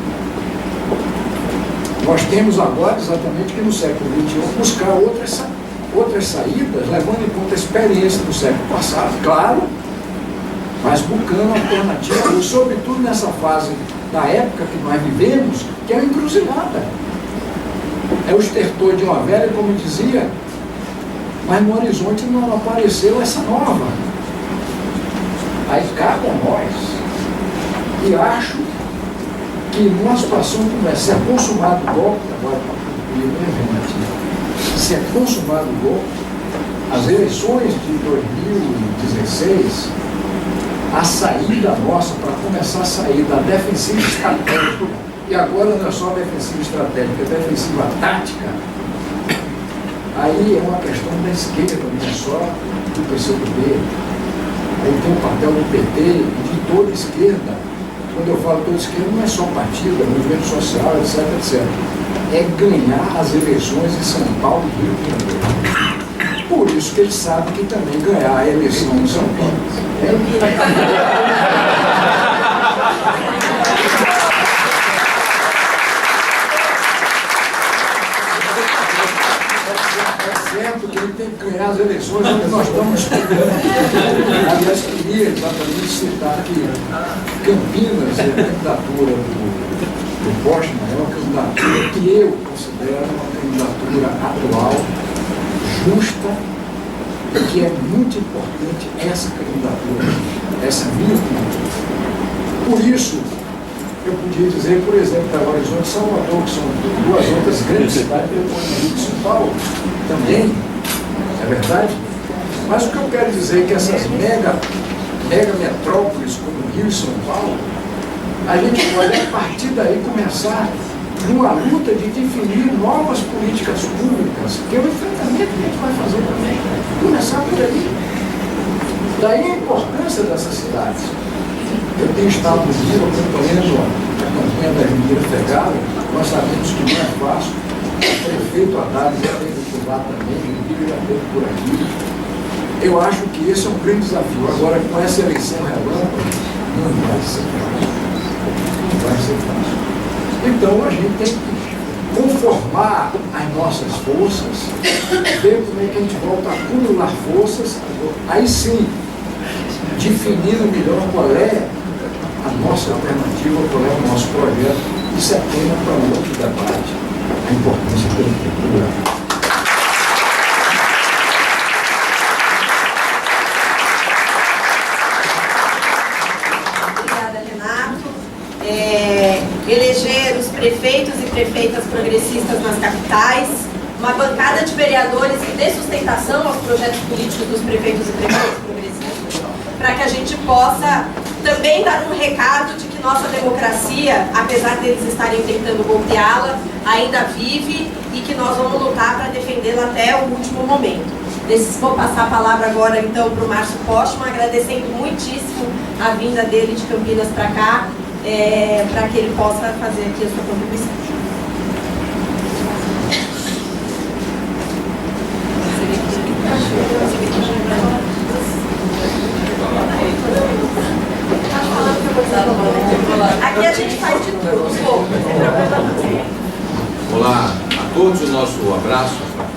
Nós temos agora, exatamente, que no século XXI, buscar outras saídas, levando em conta a experiência do século passado, claro, mas buscando alternativas, sobretudo nessa fase da época que nós vivemos, que é uma encruzilhada. É o estertor de uma velha, como dizia, mas no horizonte não apareceu essa nova. Aí cabe a nós. E acho que numa situação como essa, se é consumado o golpe, agora para concluir, se é consumado o golpe, as eleições de 2016, a saída nossa, para começar a sair da defensiva estratégica, e agora não é só defensiva estratégica, é defensiva tática, aí é uma questão da esquerda, não é só do PCdoB. Aí tem o papel do PT e de toda a esquerda. Quando eu falo toda a esquerda, não é só partido, é movimento social, etc, etc. É ganhar as eleições em São Paulo e Rio de Janeiro. Por isso que eles sabem que também ganhar a eleição em São Paulo é certo que ele tem que ganhar as eleições onde nós estamos estudando. Aliás, queria exatamente citar que Campinas, a candidatura do Postman, é uma candidatura que eu considero uma candidatura atual, justa, e que é muito importante essa candidatura, essa minha candidatura. Por isso, eu podia dizer, por exemplo, da Horizonte de Salvador, que são 2 outras grandes cidades, depois do Rio de São Paulo, também, é verdade? Mas o que eu quero dizer é que essas mega metrópoles como Rio e São Paulo, a gente pode, a partir daí, começar numa luta de definir novas políticas públicas, que é o enfrentamento que a gente vai fazer também. Começar por aí. Daí a importância dessas cidades. Eu tenho estado no Rio acompanhando a campanha da Jandira Fegali, nós sabemos que não é fácil. O prefeito Haddad já teve por lá também, o Rio já teve por aqui. Eu acho que esse é um grande desafio. Agora, com essa eleição relâmpago, não vai ser fácil. Não vai ser fácil. Então, a gente tem que conformar as nossas forças, ver como é que a gente volta a acumular forças, aí sim, definindo melhor qual é a nossa alternativa, qual é o nosso projeto. Isso é tema para um outro debate, a importância da cultura. Eleger os prefeitos e prefeitas progressistas nas capitais, uma bancada de vereadores que dê sustentação aos projetos políticos dos prefeitos e prefeitas progressistas, para que a gente possa também dar um recado de que nossa democracia, apesar deles estarem tentando golpeá-la, ainda vive e que nós vamos lutar para defendê-la até o último momento. Vou passar a palavra agora então para o Márcio Postman, agradecendo muitíssimo a vinda dele de Campinas para cá, para que ele possa fazer aqui a sua contribuição.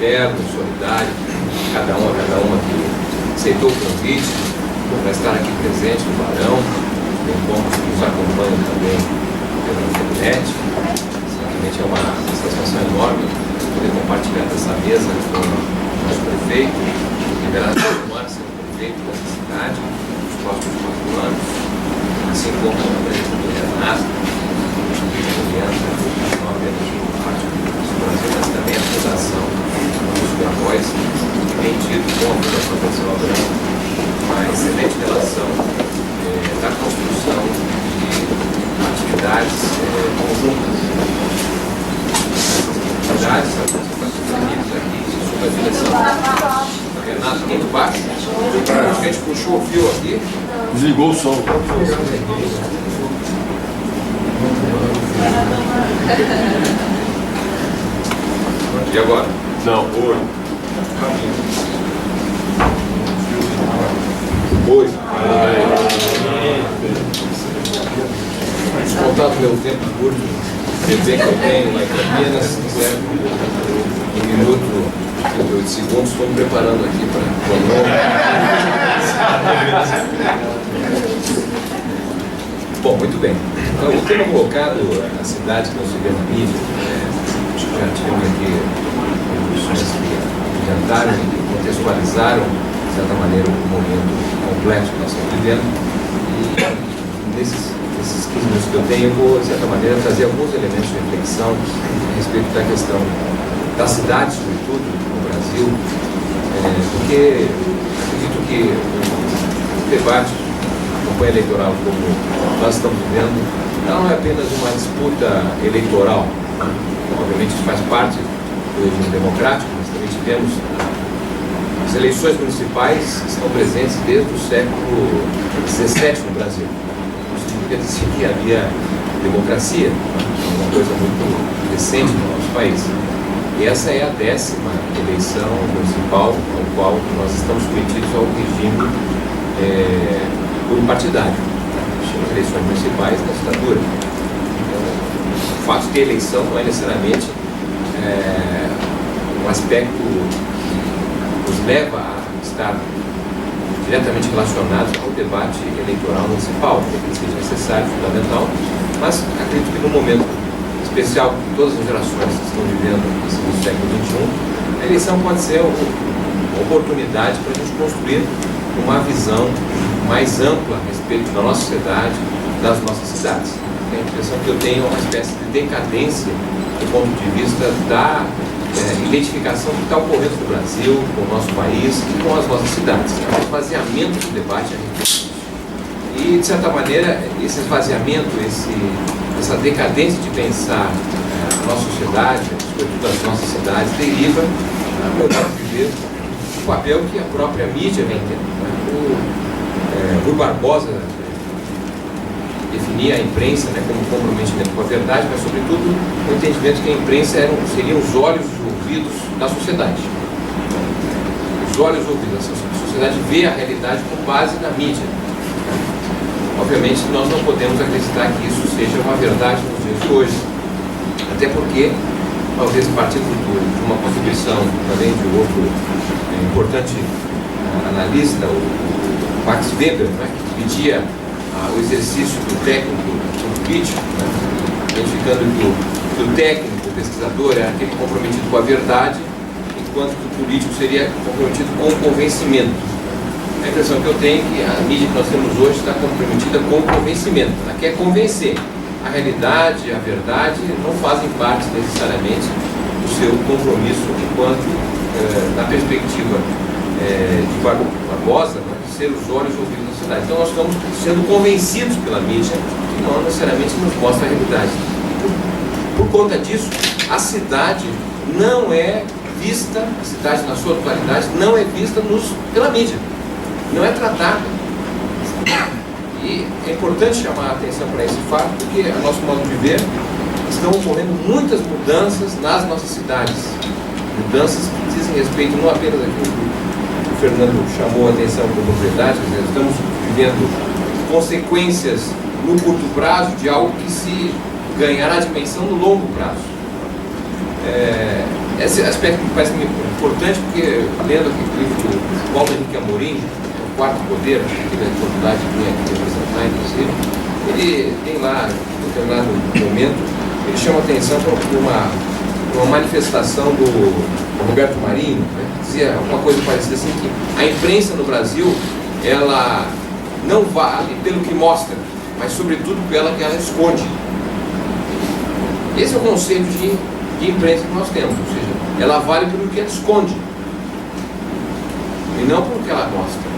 fraterno, solidário, cada uma que aceitou o convite para estar aqui presente no Barão. Tem poucos que nos acompanham também pela internet. Certamente é uma satisfação enorme poder compartilhar dessa mesa com o nosso prefeito, liberar Márcia, o prefeito dessa cidade, nos próximos 4 anos, assim como a presença do Renato, não apenas por parte do Brasil, mas também a fundação dos Gravóis, que tem tido com a Fundação Pessoal Branco uma excelente relação da construção de atividades conjuntas. Atividades, amigos aqui, sob a direção do Renato Quinto Baixo. A gente puxou o fio aqui. Desligou o som. E agora? Não, oi. Oi. Contato meu tempo curto, bebê que eu tenho lá em Campinas, se quiser, um minuto, 38 segundos, estou me preparando aqui para o nome. Bom, muito bem. Então, o tema colocado, a cidade que não se vê na mídia, já tivemos aqui pessoas que adiantaram e contextualizaram, de certa maneira, o momento complexo que nós estamos vivendo. E nesses 15 minutos que eu tenho, eu vou, de certa maneira, trazer alguns elementos de reflexão a respeito da questão da cidade, sobretudo, no Brasil, porque acredito que o debate, a campanha eleitoral como nós estamos vivendo, não é apenas uma disputa eleitoral. Obviamente isso faz parte do regime democrático, mas também tivemos as eleições municipais que estão presentes desde o século XVII no Brasil. Isso significa dizer que havia democracia, uma coisa muito recente no nosso país. E essa é a 10ª eleição municipal ao qual nós estamos submetidos ao regime pluripartidário. As eleições municipais da ditadura. O fato de ter eleição não é necessariamente um aspecto que nos leva a estar diretamente relacionados ao debate eleitoral municipal, que seja necessário, fundamental, mas acredito que no momento especial que todas as gerações estão vivendo nesse século XXI, a eleição pode ser uma oportunidade para a gente construir uma visão mais ampla a respeito da nossa sociedade, das nossas cidades. A impressão que eu tenho é uma espécie de decadência do ponto de vista da identificação que está ocorrendo no Brasil, com o nosso país e com as nossas cidades. É um esvaziamento do debate a respeito disso. E, de certa maneira, esse esvaziamento, essa decadência de pensar a nossa sociedade, sobretudo as nossas cidades, deriva, no meu modo de ver, do papel que a própria mídia vem tendo. O Barbosa definia a imprensa como comprometimento com a verdade, mas, sobretudo, o entendimento que a imprensa seriam os olhos e ouvidos da sociedade. Os olhos e ouvidos. A sociedade vê a realidade com base na mídia. Obviamente, nós não podemos acreditar que isso seja uma verdade nos dias de hoje. Até porque, talvez partindo de uma contribuição também de outro importante analista, o Max Weber, que dividia o exercício do técnico do político, identificando que o técnico, o pesquisador, é aquele comprometido com a verdade, enquanto que o político seria comprometido com o convencimento. A impressão que eu tenho é que a mídia que nós temos hoje está comprometida com o convencimento. Ela quer convencer. A realidade, a verdade não fazem parte necessariamente do seu compromisso enquanto, na perspectiva de Barbosa, ser os olhos e ouvidos da sociedade. Então nós estamos sendo convencidos pela mídia que não necessariamente nos mostra a realidade. Por conta disso, a cidade não é vista, a cidade na sua totalidade, não é vista pela mídia. Não é tratada. E é importante chamar a atenção para esse fato, porque, a nosso modo de ver, estão ocorrendo muitas mudanças nas nossas cidades. Mudanças que dizem respeito não apenas àquilo que o Fernando chamou a atenção com propriedade, nós estamos vivendo consequências no curto prazo de algo que se ganhará dimensão no longo prazo. Esse aspecto me parece importante, porque lendo aqui o livro do Paulo Henrique Amorim, O Quarto Poder, que tive a oportunidade de representar, inclusive, ele tem lá, em determinado momento, ele chama a atenção para uma manifestação do Roberto Marinho, né, que dizia uma coisa parecida assim, que a imprensa no Brasil, ela não vale pelo que mostra, mas sobretudo pela que ela esconde. Esse é o conceito de imprensa que nós temos, ou seja, ela vale pelo que ela esconde e não pelo que ela mostra.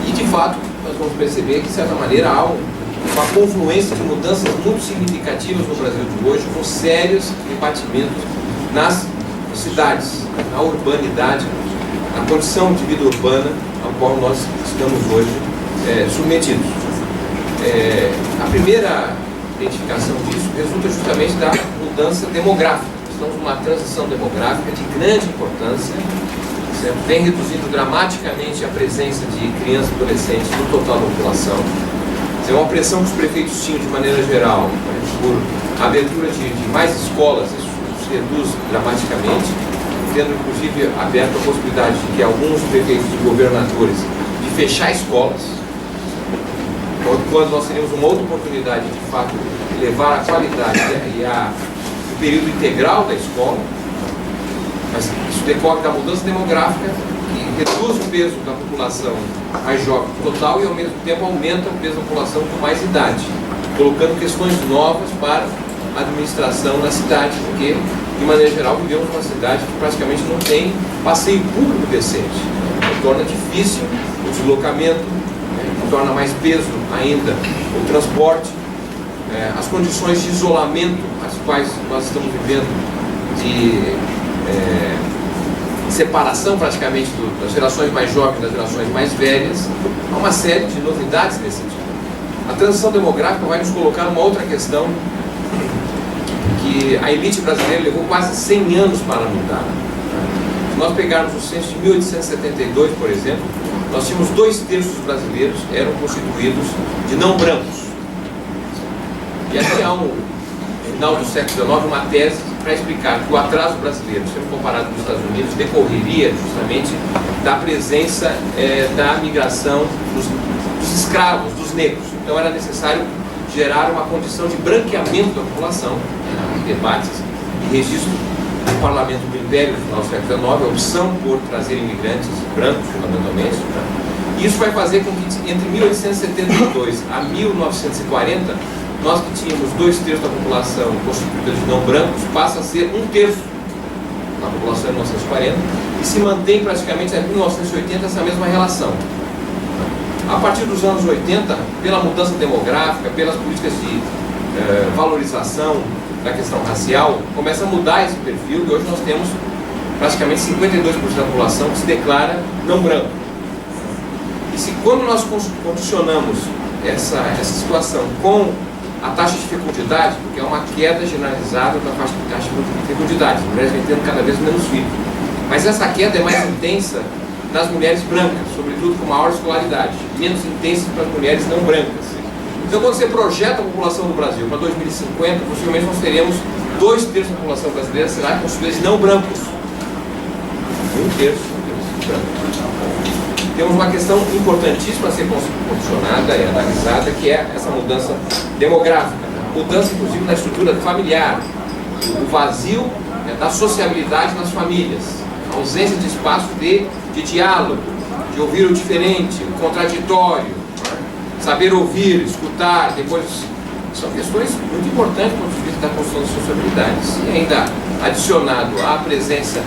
E de fato, nós vamos perceber que de certa maneira há uma confluência de mudanças muito significativas no Brasil de hoje, com sérios rebatimentos nas cidades, na urbanidade, na condição de vida urbana ao qual nós estamos hoje submetidos. A primeira identificação disso resulta justamente da mudança demográfica. Estamos numa transição demográfica de grande importância, certo? Vem reduzindo dramaticamente a presença de crianças e adolescentes no total da população. É uma pressão que os prefeitos tinham de maneira geral, por abertura de mais escolas, isso se reduz dramaticamente, tendo inclusive aberto a possibilidade de que alguns prefeitos e governadores de fechar escolas, quando nós teríamos uma outra oportunidade de fato de levar a qualidade e o período integral da escola, mas isso decorre da mudança demográfica, que reduz o peso da população mais jovem total e ao mesmo tempo aumenta o peso da população com mais idade, colocando questões novas para a administração da cidade, porque de maneira geral vivemos numa cidade que praticamente não tem passeio público decente, torna difícil o deslocamento, torna mais peso ainda o transporte, as condições de isolamento as quais nós estamos vivendo, de separação praticamente das gerações mais jovens das gerações mais velhas. Há uma série de novidades nesse sentido. A transição demográfica vai nos colocar numa outra questão que a elite brasileira levou quase 100 anos para mudar. Se nós pegarmos o censo de 1872, por exemplo, nós tínhamos 2/3 dos brasileiros eram constituídos de não brancos. E aqui há no final do século XIX uma tese para explicar que o atraso brasileiro, sendo comparado com os Estados Unidos, decorreria justamente da presença da migração dos escravos, dos negros. Então era necessário gerar uma condição de branqueamento da população, debates e registro do parlamento do Império no final do século XIX, a opção por trazer imigrantes brancos, fundamentalmente. Isso vai fazer com que entre 1872 a 1940, nós que tínhamos 2/3 da população constituída de não brancos, passa a ser 1/3 da população em 1940 e se mantém praticamente até 1980 essa mesma relação. A partir dos anos 80, pela mudança demográfica, pelas políticas de valorização da questão racial, começa a mudar esse perfil e hoje nós temos praticamente 52% da população que se declara não branco. E se quando nós condicionamos essa situação com a taxa de fecundidade, porque é uma queda generalizada da taxa de fecundidade, as mulheres vêm tendo cada vez menos filhos, mas essa queda é mais intensa nas mulheres brancas, sobretudo com maior escolaridade, menos intensa para as mulheres não brancas. Então, quando você projeta a população do Brasil para 2050, possivelmente nós teremos 2/3 da população brasileira será constituída de não brancos. 1/3 brancos. Temos uma questão importantíssima a ser condicionada e analisada, que é essa mudança demográfica, mudança inclusive na estrutura familiar, o vazio da sociabilidade nas famílias, a ausência de espaço de diálogo, de ouvir o diferente, o contraditório, saber ouvir, escutar, depois são questões muito importantes do ponto de vista da construção de sociabilidades. E ainda adicionado à presença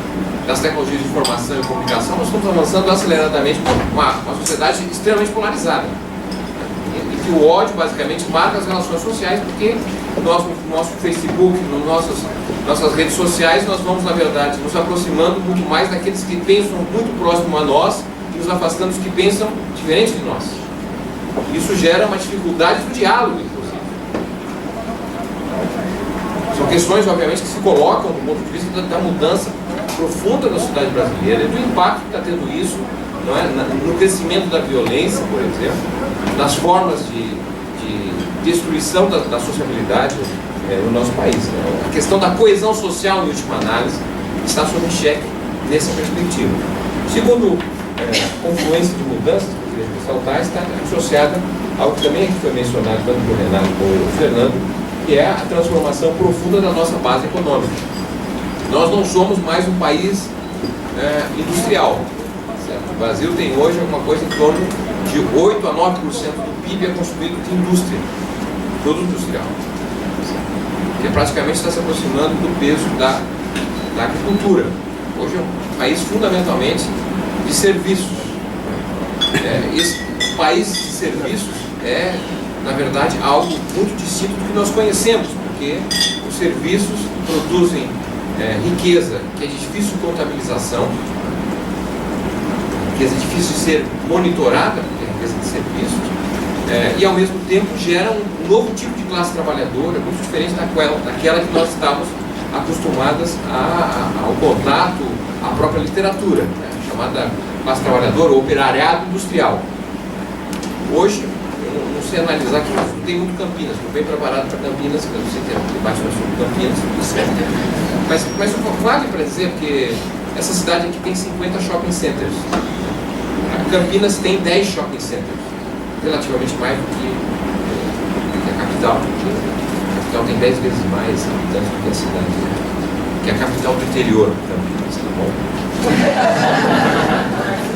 das tecnologias de informação e comunicação, nós estamos avançando aceleradamente com uma sociedade extremamente polarizada, em que o ódio basicamente marca as relações sociais, porque no nosso Facebook, nas nossas redes sociais, nós vamos, na verdade, nos aproximando muito mais daqueles que pensam muito próximo a nós e nos afastando dos que pensam diferente de nós. Isso gera uma dificuldade do diálogo, inclusive. São questões, obviamente, que se colocam do ponto de vista da mudança profunda na sociedade brasileira e do impacto que está tendo isso, não é, no crescimento da violência, por exemplo, das formas de destruição da sociabilidade no nosso país. Né? A questão da coesão social, em última análise, está sob xeque nessa perspectiva. Segundo confluência de mudanças que eu queria ressaltar, está associada ao que também aqui foi mencionado tanto por Renato como por Fernando, que é a transformação profunda da nossa base econômica. Nós não somos mais um país industrial. Certo? O Brasil tem hoje alguma coisa em torno de 8 a 9% do PIB é construído de indústria, produto industrial, que praticamente está se aproximando do peso da agricultura. Hoje é um país fundamentalmente de serviços. Esse país de serviços é, na verdade, algo muito distinto do que nós conhecemos, porque os serviços produzem riqueza que é de difícil contabilização, riqueza difícil de ser monitorada, porque é riqueza de serviços, e ao mesmo tempo gera um novo tipo de classe trabalhadora, muito diferente daquela que nós estávamos acostumadas ao contato, à própria literatura, chamada classe trabalhadora ou operariado industrial. Hoje, eu não sei analisar aqui, mas não tem muito Campinas, estou bem preparado para Campinas, porque eu não sei ter um debate sobre Campinas, mas vale para dizer que essa cidade aqui tem 50 shopping centers. Campinas tem 10 shopping centers, relativamente mais do que a capital. A capital tem 10 vezes mais habitantes do que a cidade, que é a capital do interior, Campinas, tá bom?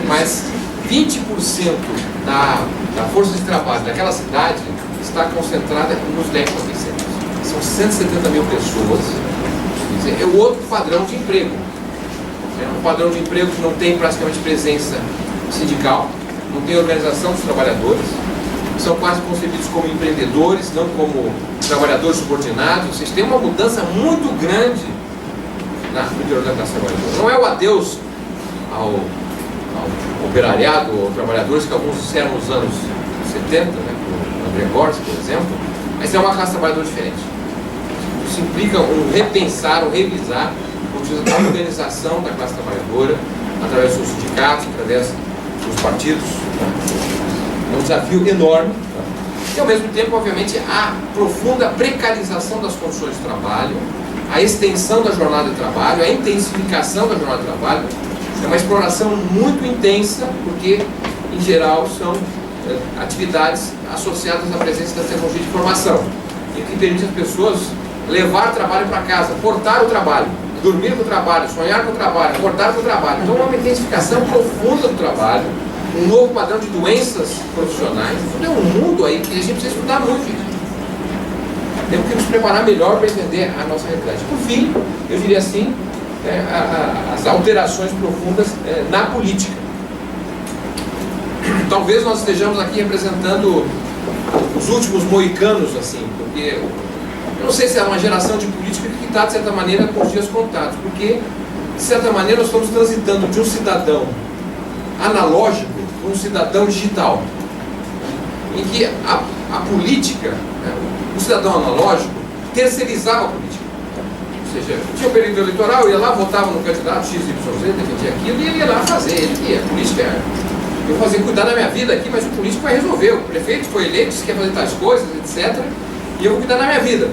Mas 20% da força de trabalho daquela cidade está concentrada nos 10 shopping centers. São 170 mil pessoas. É o outro padrão de emprego. É um padrão de emprego que não tem praticamente presença sindical, não tem organização dos trabalhadores, são quase concebidos como empreendedores, não como trabalhadores subordinados. Vocês têm uma mudança muito grande no interior da classe trabalhadora. Não é o adeus ao operariado ou trabalhadores que alguns disseram nos anos 70, o André Gortz, por exemplo, mas é uma classe trabalhadora diferente. Isso implica um repensar, um revisar a organização da classe trabalhadora através dos sindicatos, através dos partidos. É um desafio enorme. E ao mesmo tempo, obviamente, a profunda precarização das condições de trabalho, a extensão da jornada de trabalho, a intensificação da jornada de trabalho. É uma exploração muito intensa, porque, em geral, são atividades associadas à presença da tecnologia de informação, e que permite às pessoas levar o trabalho para casa, portar o trabalho, dormir com o trabalho, sonhar com o trabalho, acordar com o trabalho. Então, uma intensificação profunda do trabalho, um novo padrão de doenças profissionais. Tudo é um mundo aí que a gente precisa estudar muito, gente. Temos que nos preparar melhor para entender a nossa realidade. Por fim, eu diria assim, as alterações profundas na política. Talvez nós estejamos aqui representando os últimos moicanos, assim, porque eu não sei se é uma geração de política que está, de certa maneira, com os dias contados, porque, de certa maneira, nós estamos transitando de um cidadão analógico para um cidadão digital, em que a política, o cidadão analógico, terceirizava a política. Ou seja, tinha um período eleitoral, eu ia lá, votava no candidato XYZ, defendia aquilo, e ele ia lá fazer. Ele ia, a política, eu vou cuidar da minha vida aqui, mas o político vai resolver. O prefeito foi eleito, disse que quer fazer tais coisas, etc. E eu vou cuidar da minha vida.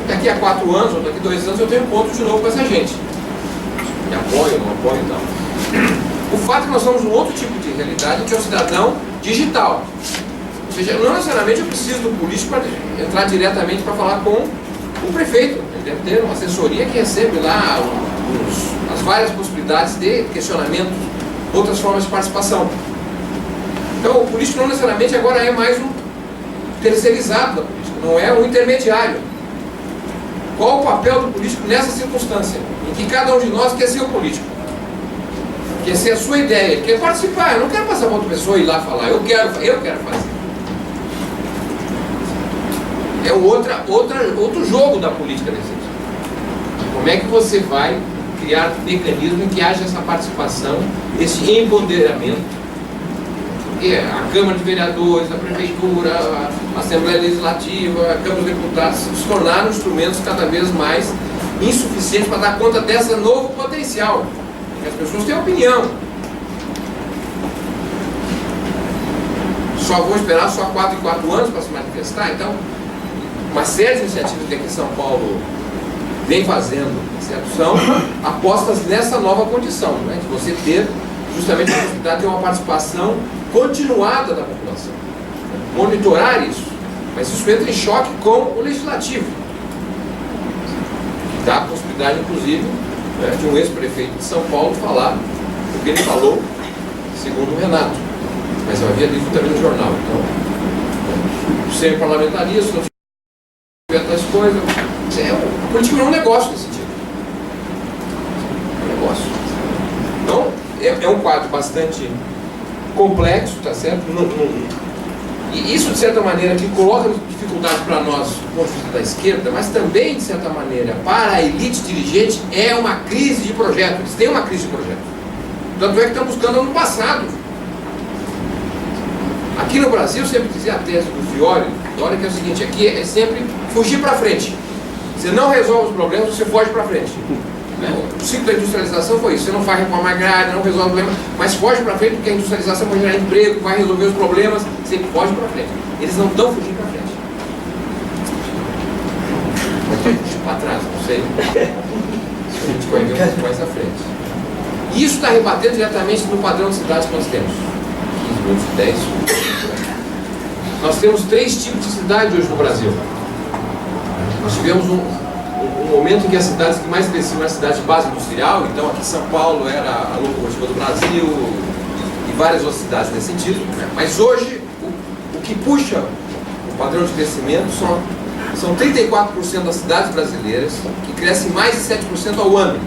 Daqui a 4 anos, ou daqui a 2 anos, eu tenho encontro de novo com essa gente. Me apoio, não apoio, não. O fato é que nós somos um outro tipo de realidade, que é o cidadão digital. Ou seja, não necessariamente eu preciso do político para entrar diretamente para falar com o prefeito. Ele deve ter uma assessoria que recebe lá as várias possibilidades de questionamento, outras formas de participação. Então, o político não necessariamente agora é mais um terceirizado da política, não é um intermediário. Qual o papel do político nessa circunstância, em que cada um de nós quer ser o político? Quer ser a sua ideia, quer participar. Eu não quero passar para outra pessoa e ir lá falar, eu quero fazer. É outro jogo da política nesse sentido. Como é que você vai criar um mecanismo em que haja essa participação, esse empoderamento? E a Câmara de Vereadores, a Prefeitura, a Assembleia Legislativa, a Câmara dos Deputados se tornaram instrumentos cada vez mais insuficientes para dar conta desse novo potencial. As pessoas têm opinião. Só vão esperar só 4 em 4 anos para se manifestar. Então, uma série de iniciativas que aqui em São Paulo vem fazendo, certo? São apostas nessa nova condição, né? De você ter justamente a possibilidade de ter uma participação continuada da população, né? Monitorar isso, mas isso entra em choque com o legislativo. Dá a possibilidade, inclusive, né, de um ex-prefeito de São Paulo falar o que ele falou, segundo o Renato, mas eu havia lido também no jornal. Então, sem parlamentarismo, não tiver tais coisas, a política não é um negócio desse tipo. É um negócio. Então, é um quadro bastante complexo, tá certo? E isso, de certa maneira, que coloca dificuldade para nós, do ponto de vista da esquerda, mas também, de certa maneira, para a elite dirigente, é uma crise de projeto. Eles têm uma crise de projeto. Tanto é que estão buscando ano passado. Aqui no Brasil, sempre dizia a tese do Fiore, que é o seguinte, aqui é sempre fugir para frente. Você não resolve os problemas, você foge para frente. O ciclo da industrialização foi isso. Você não faz reforma agrária, não resolve o problema, mas foge para frente porque a industrialização vai gerar emprego, vai resolver os problemas, você foge para frente. Eles não estão fugindo para frente. Mas para trás, não sei. Isso a gente vai ver um pouco mais à frente. E isso está rebatendo diretamente no padrão de cidades que nós temos. 15 minutos, 10. Nós temos 3 tipos de cidade hoje no Brasil. Nós tivemos um momento em que as cidades que mais cresciam eram as cidades de base industrial, então aqui São Paulo era a locomotiva do Brasil e várias outras cidades nesse sentido, né? Mas hoje o que puxa o padrão de crescimento são 34% das cidades brasileiras que crescem mais de 7% ao ano.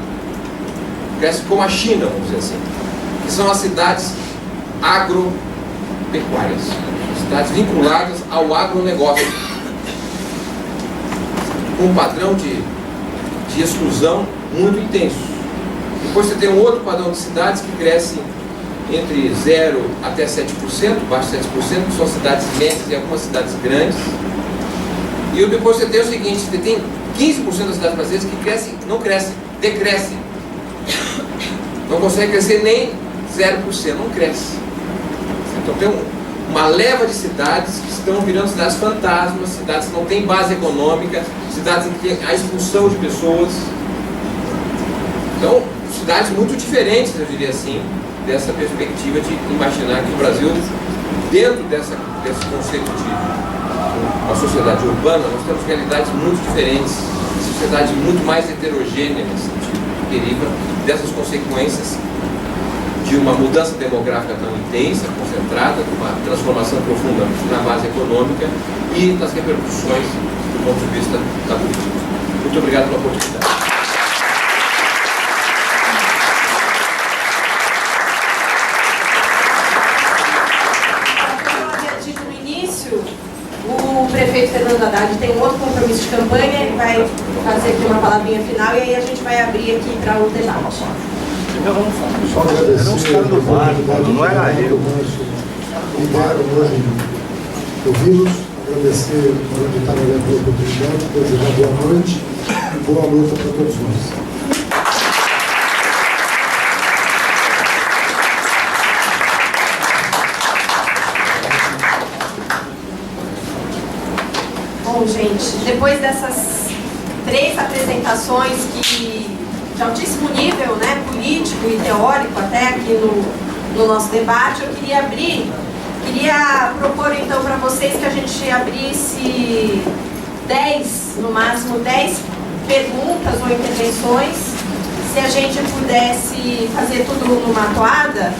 Cresce como a China, vamos dizer assim, que são as cidades agropecuárias, cidades vinculadas ao agronegócio, com um padrão de exclusão muito intenso. Depois você tem um outro padrão de cidades que crescem entre 0 até 7%, abaixo de 7%, que são cidades médias e algumas cidades grandes. E depois você tem o seguinte, você tem 15% das cidades brasileiras que crescem, não crescem, decrescem. Não consegue crescer nem 0%, não cresce. Então tem uma leva de cidades que estão virando cidades fantasmas, cidades que não têm base econômica, cidades em que há expulsão de pessoas. Então, cidades muito diferentes, eu diria assim, dessa perspectiva de imaginar que o Brasil, dentro desse conceito de uma sociedade urbana, nós temos realidades muito diferentes, sociedade muito mais heterogênea nesse sentido, que deriva dessas consequências de uma mudança demográfica tão intensa, concentrada, de uma transformação profunda na base econômica e nas repercussões do ponto de vista da política. Muito obrigado pela oportunidade. Como eu havia dito no início, o prefeito Fernando Haddad tem um outro compromisso de campanha, ele vai fazer aqui uma palavrinha final e aí a gente vai abrir aqui para o debate. Só agradecer a oportunidade não era eu. Me deram hoje ouvi-los, agradecer ao Unitário pela oportunidade, desejar boa noite e boa luta para todos nós. Bom, gente, depois dessas 3 apresentações de altíssimo nível, né, político e teórico até aqui no nosso debate, eu queria propor então para vocês que a gente abrisse 10, no máximo 10 perguntas ou intervenções. Se a gente pudesse fazer tudo numa toada,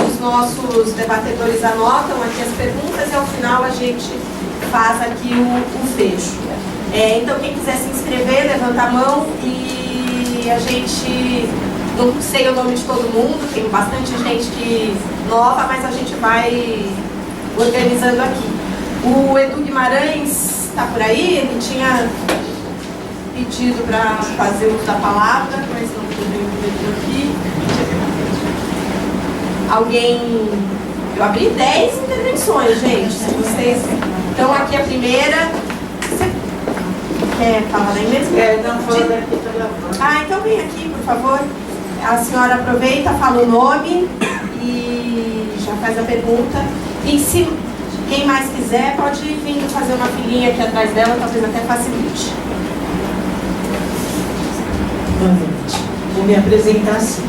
os nossos debatedores anotam aqui as perguntas e ao final a gente faz aqui o fecho. Então quem quiser se inscrever, levanta a mão e a gente, não sei o nome de todo mundo, tem bastante gente nova, mas a gente vai organizando aqui. O Edu Guimarães está por aí, ele tinha pedido para fazer uso da palavra, mas não podemos ver aqui. Alguém... Eu abri 10 intervenções, gente. Se vocês... Então aqui a primeira... Você quer falar daí mesmo? Não, falando aqui também. Então vem aqui, por favor. A senhora aproveita, fala o nome e já faz a pergunta. E se quem mais quiser, pode vir fazer uma filinha aqui atrás dela, talvez até facilite. Boa noite. Vou me apresentar assim.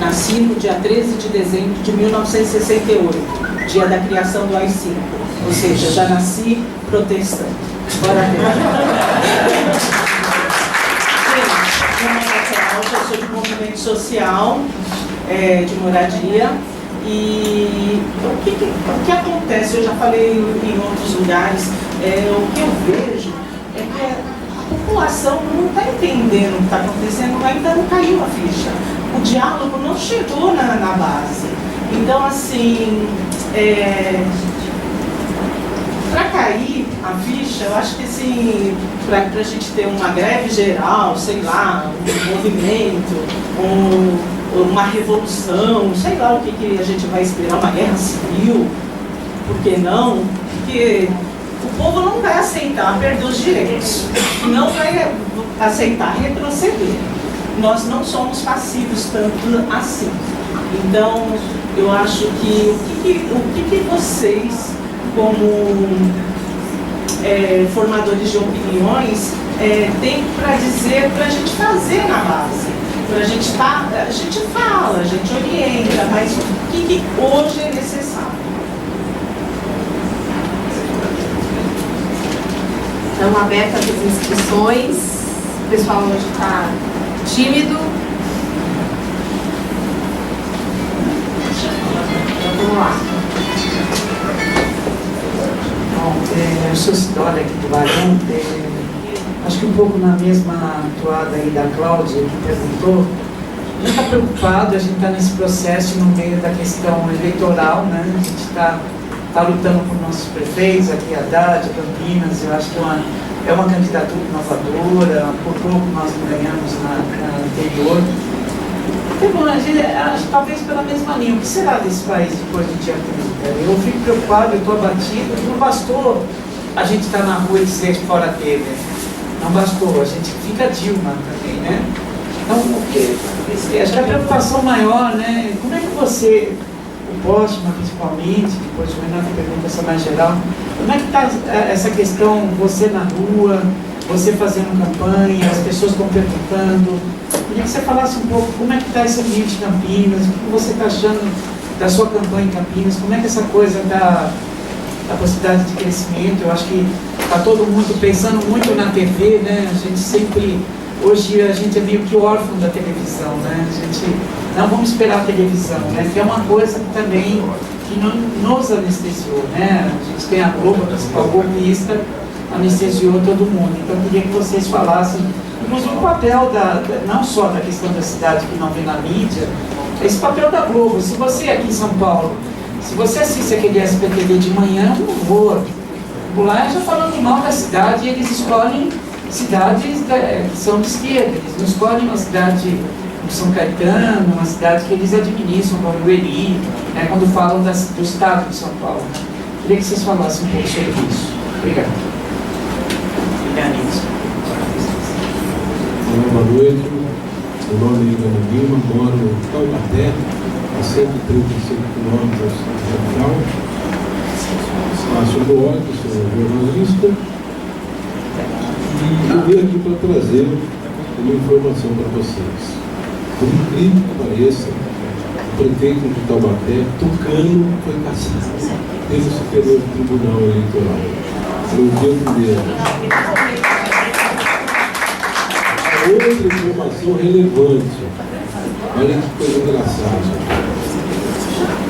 Nasci no dia 13 de dezembro de 1968, dia da criação do AI-5. Ou seja, já nasci protestante. Bora ver. Gente, meu nome é Cláudia, eu sou de movimento social, de moradia. E o que acontece, eu já falei em outros lugares, o que eu vejo é que a população não está entendendo o que está acontecendo, ainda não caiu a ficha. O diálogo não chegou na base. Então, assim, para cair a ficha, eu acho que assim, para a gente ter uma greve geral, sei lá, um movimento, uma revolução, sei lá o que a gente vai esperar, uma guerra civil, por que não? Porque o povo não vai aceitar perder os direitos, não vai aceitar retroceder. Nós não somos passivos tanto assim. Então, eu acho que o que vocês, como formadores de opiniões, têm para dizer, para a gente fazer na base? A gente fala, a gente orienta, mas o que hoje é necessário? Estão abertas as inscrições, o pessoal hoje está tímido. Então vamos lá. Bom, a sua história aqui do Barão, acho que um pouco na mesma toada aí da Cláudia, que perguntou, a gente está preocupado, a gente está nesse processo no meio da questão eleitoral, né? A gente está lutando por nossos prefeitos, aqui Haddad, Campinas, eu acho que é uma candidatura inovadora, por pouco nós não ganhamos na anterior. Então, bom, acho que talvez pela mesma linha, o que será desse país depois do dia 30? Eu fico preocupado, eu estou abatido, não bastou a gente estar na rua e dizer fora Temer. Não bastou, a gente fica Dilma também, né? Então, acho que a preocupação maior, né? Como é que você, o Postman principalmente, depois o Renato pergunta essa mais geral, como é que está essa questão, você na rua, você fazendo campanha, as pessoas estão perguntando, queria que você falasse um pouco como é que está esse ambiente de Campinas, o que você está achando da sua campanha em Campinas, como é que essa coisa da possibilidade de crescimento, eu acho que está todo mundo pensando muito na TV, né? A gente sempre, hoje a gente é meio que órfão da televisão, né? A gente, não vamos esperar a televisão, né? Que é uma coisa que também que não nos anestesiou, né? A gente tem a Globo, a principal golpista, anestesiou todo mundo. Então eu queria que vocês falassem, inclusive o papel não só da questão da cidade que não vem na mídia, esse papel da Globo. Se você aqui em São Paulo, se você assiste aquele SBTV de manhã, é um horror. Lá já falando mal da cidade, eles escolhem cidades que são de esquerda, eles não escolhem uma cidade de São Caetano, uma cidade que eles administram, como o Eri, né, quando falam do estado de São Paulo. Queria que vocês falassem um pouco sobre isso. Obrigado. Boa noite, meu nome é Igor Lima, moro em Taubaté, a 135 quilômetros da capital. Sou do ódio, sou jornalista e eu vim aqui para trazer uma informação para vocês. Por incrível que pareça, o prefeito de Taubaté, Tucano, foi cassado pelo Superior Tribunal Eleitoral. Foi o dia primeiro. Outra informação relevante, olha que coisa engraçada.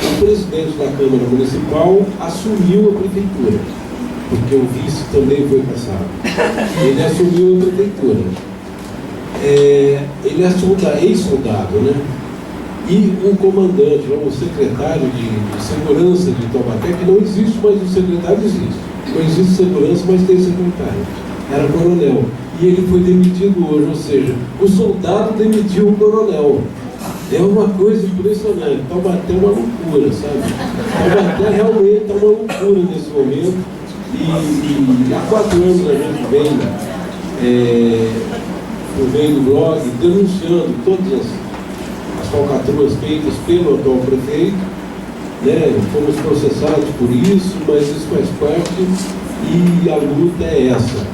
O presidente da Câmara Municipal assumiu a prefeitura, porque o vice também foi cassado. Ele assumiu a prefeitura. Ele é ex-soldado, né? E o comandante, o secretário de segurança de Taubaté, que não existe, mas o secretário existe. Não existe segurança, mas tem secretário. Era coronel. E ele foi demitido hoje, ou seja, o soldado demitiu o coronel. É uma coisa impressionante. Taubaté é uma loucura, sabe? Taubaté realmente está uma loucura nesse momento. E há 4 anos a gente vem, por meio do blog, denunciando todas as falcatruas feitas pelo atual prefeito. Né? Fomos processados por isso, mas isso faz parte e a luta é essa.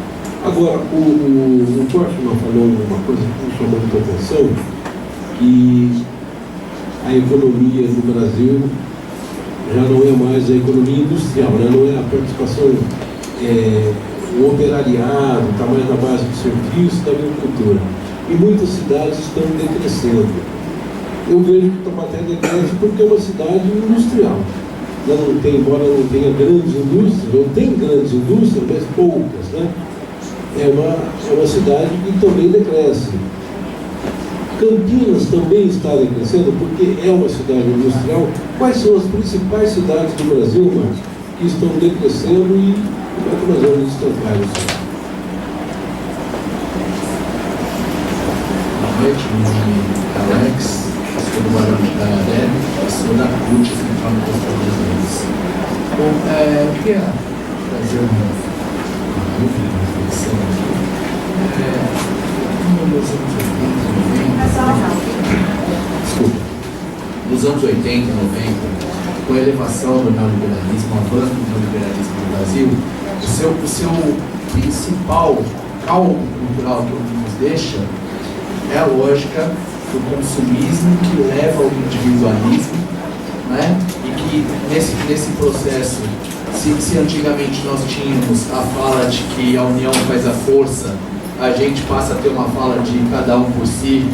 Agora, o Portman falou uma coisa que me chamou muita atenção, que a economia no Brasil já não é mais a economia industrial, né? Não é a participação, o operariado, está mais na base do serviço, da agricultura. E muitas cidades estão decrescendo. Eu vejo que Taubaté decresce porque é uma cidade industrial. Ela não tem, embora não tenha grandes indústrias, ou tem grandes indústrias, mas poucas, né? É uma cidade que também decresce. Campinas também está decrescendo porque é uma cidade industrial. Quais são as principais cidades do Brasil, Marcos, que estão decrescendo e como é que nós vamos destacar isso? Boa noite, meu nome é Alex, sou do Barão de Tararé, sou da CUT, Central do Costa dos Reis. Bom, eu queria trazer uma dúvida, uma reflexão aqui. Nos anos 80 e 90, com a elevação do neoliberalismo, o avanço do neoliberalismo no Brasil, o seu principal cálculo cultural que nos deixa é a lógica do consumismo que leva ao individualismo, né? E que nesse processo, se antigamente nós tínhamos a fala de que a união faz a força, a gente passa a ter uma fala de cada um por si,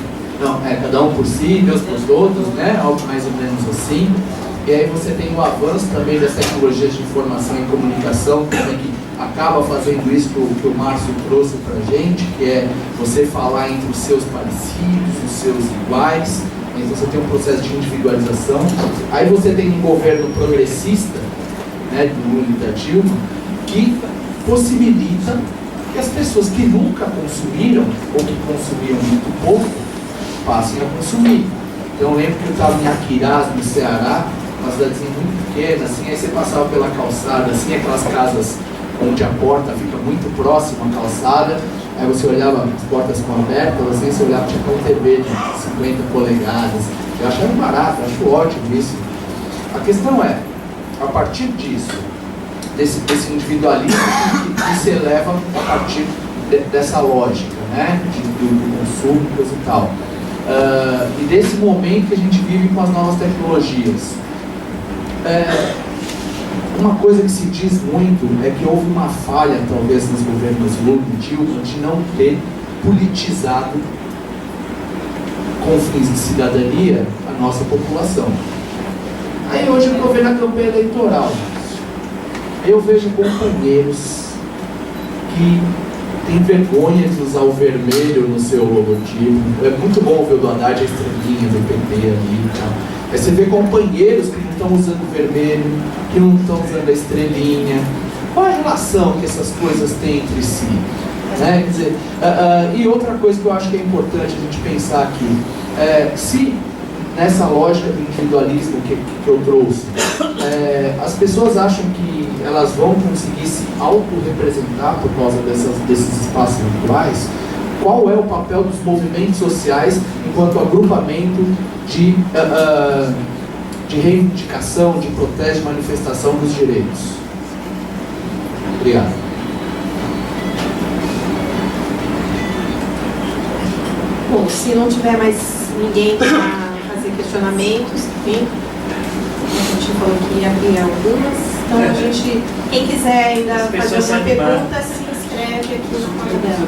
cada um por si, Deus por todos, né? Algo mais ou menos assim. E aí você tem o avanço também das tecnologias de informação e comunicação, também, que acaba fazendo isso que o Márcio trouxe pra gente, que é você falar entre os seus parecidos, os seus iguais. Então você tem um processo de individualização. Aí você tem um governo progressista, né, do Lula e da Dilma, que possibilita que as pessoas que nunca consumiram, ou que consumiram muito pouco, passem a consumir. Então eu lembro que eu estava em Aquirás, no Ceará, uma cidadezinha muito pequena, assim, aí você passava pela calçada, assim, aquelas casas onde a porta fica muito próxima à calçada, aí você olhava as portas com abertas, assim, você olhava, tinha uma TV de 50 polegadas, eu achava barato, eu acho ótimo isso. A questão é, a partir disso, desse individualismo que se eleva a partir dessa lógica, né, do consumo, coisa e tal, e desse momento que a gente vive com as novas tecnologias. Uma coisa que se diz muito é que houve uma falha, talvez, nos governos Lula e Dilma, de não ter politizado com fins de cidadania a nossa população. Aí hoje eu estou vendo a campanha eleitoral. Eu vejo companheiros que têm vergonha de usar o vermelho no seu logotipo. É muito bom ver o do Haddad, a estrelinha do PT ali e tal. Aí você vê companheiros que não estão usando o vermelho, que não estão usando a estrelinha. Qual a relação que essas coisas têm entre si? Né? Quer dizer, e outra coisa que eu acho que é importante a gente pensar aqui, se nessa lógica do individualismo que eu trouxe, as pessoas acham que elas vão conseguir se autorrepresentar por causa desses espaços virtuais, qual é o papel dos movimentos sociais enquanto agrupamento de reivindicação, de protesto, de manifestação dos direitos? Obrigado. Bom, se não tiver mais ninguém para fazer questionamentos, enfim, a gente falou que ia abrir algumas, então a gente, quem quiser ainda fazer alguma pergunta, se inscreve aqui no quadro dela.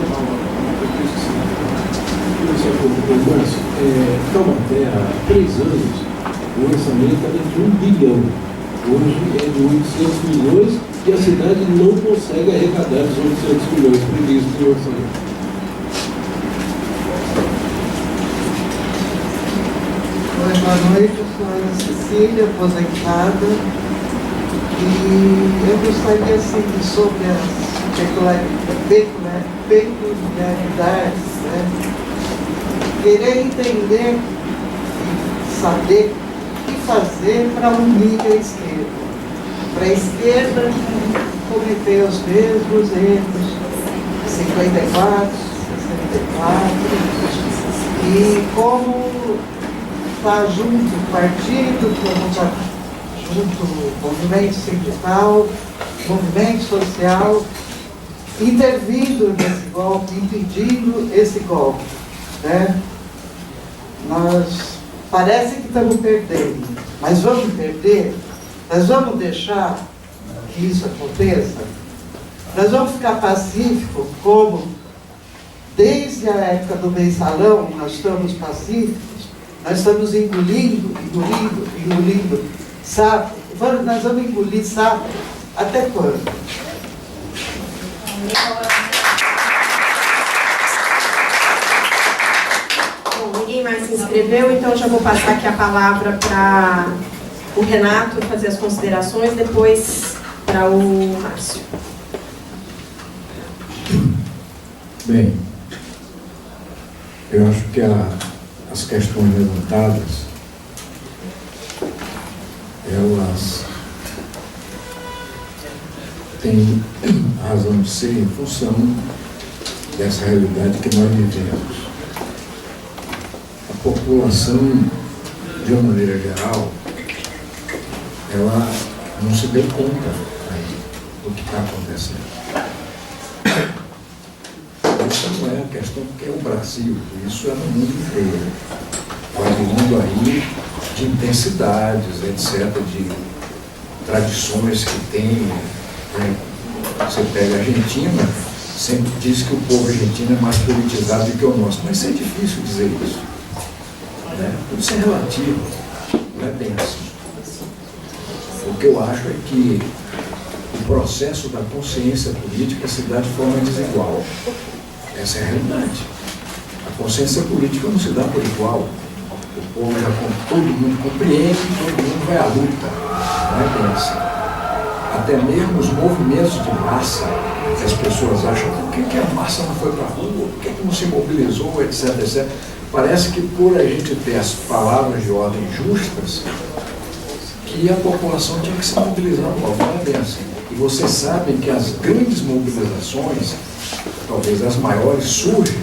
Taubaté, há 3 anos, o orçamento era de 1 bilhão. Hoje é de 800 milhões e a cidade não consegue arrecadar os 800 milhões previstos no orçamento. Oi, boa noite, eu sou Ana Cecília, aposentada, e eu gostaria, assim, sobre as peculiaridades, né? Querer entender e saber o que fazer para unir a esquerda. Para a esquerda cometer os mesmos erros, 54, 64, e como está junto o partido, como está junto o movimento sindical, movimento social, intervindo nesse golpe, impedindo esse golpe, né? Nós parece que estamos perdendo, mas vamos perder? Nós vamos deixar que isso aconteça? Nós vamos ficar pacíficos como desde a época do mensalão nós estamos pacíficos, nós estamos engolindo sapo, nós vamos engolir sapo até quando? Bom, ninguém mais se inscreveu, então já vou passar aqui a palavra para o Renato fazer as considerações, depois para o Márcio. Bem, eu acho que as questões levantadas, elas têm razão de ser em função dessa realidade que nós vivemos. A população, de uma maneira geral, ela não se deu conta aí do que está acontecendo. Isso não é a questão porque é o Brasil, isso é no mundo inteiro. Vai mundo aí de intensidades, etc., de tradições que tem. Né? Você pega a Argentina, sempre diz que o povo argentino é mais politizado do que o nosso, mas isso é difícil dizer isso. Né? Tudo isso é relativo, não é bem assim. O que eu acho é que o processo da consciência política se dá de forma desigual. Essa é a realidade. A consciência política não se dá por igual. O povo todo mundo compreende, todo mundo vai à luta. Não é bem assim. Até mesmo os movimentos de massa, que as pessoas acham, por que a massa não foi para a rua, por que não se mobilizou, etc, etc. Parece que por a gente ter as palavras de ordem justas, que a população tinha que se mobilizar logo. Não é bem assim. E vocês sabem que as grandes mobilizações, talvez as maiores, surgem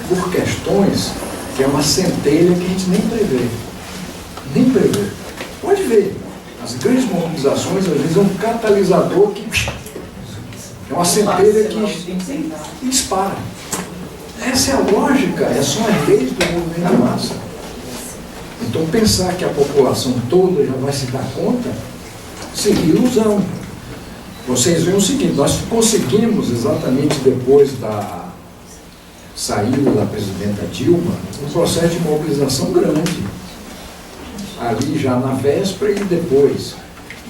por questões que é uma centelha que a gente nem prevê. Nem prevê. Pode ver. As grandes mobilizações, às vezes, é um catalisador que é uma centelha que dispara. Essa é a lógica, é só a vez do movimento de massa. Então, pensar que a população toda já vai se dar conta seria ilusão. Vocês veem o seguinte, nós conseguimos, exatamente depois da saída da presidenta Dilma, um processo de mobilização grande. Ali já na véspera e depois.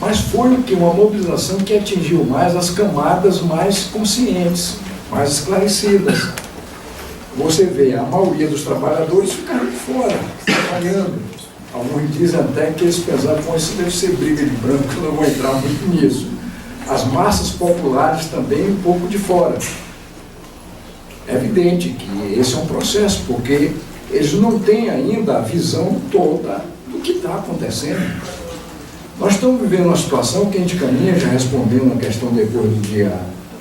Mas foi o que? Uma mobilização que atingiu mais as camadas mais conscientes, mais esclarecidas. Você vê, a maioria dos trabalhadores ficaram de fora, trabalhando. Alguns dizem até que eles pensaram, bom, isso deve ser briga de branco, eu não vou entrar muito nisso. As massas populares também um pouco de fora. É evidente que esse é um processo, porque eles não têm ainda a visão toda do que está acontecendo. Nós estamos vivendo uma situação que a gente caminha, já respondendo a questão depois do dia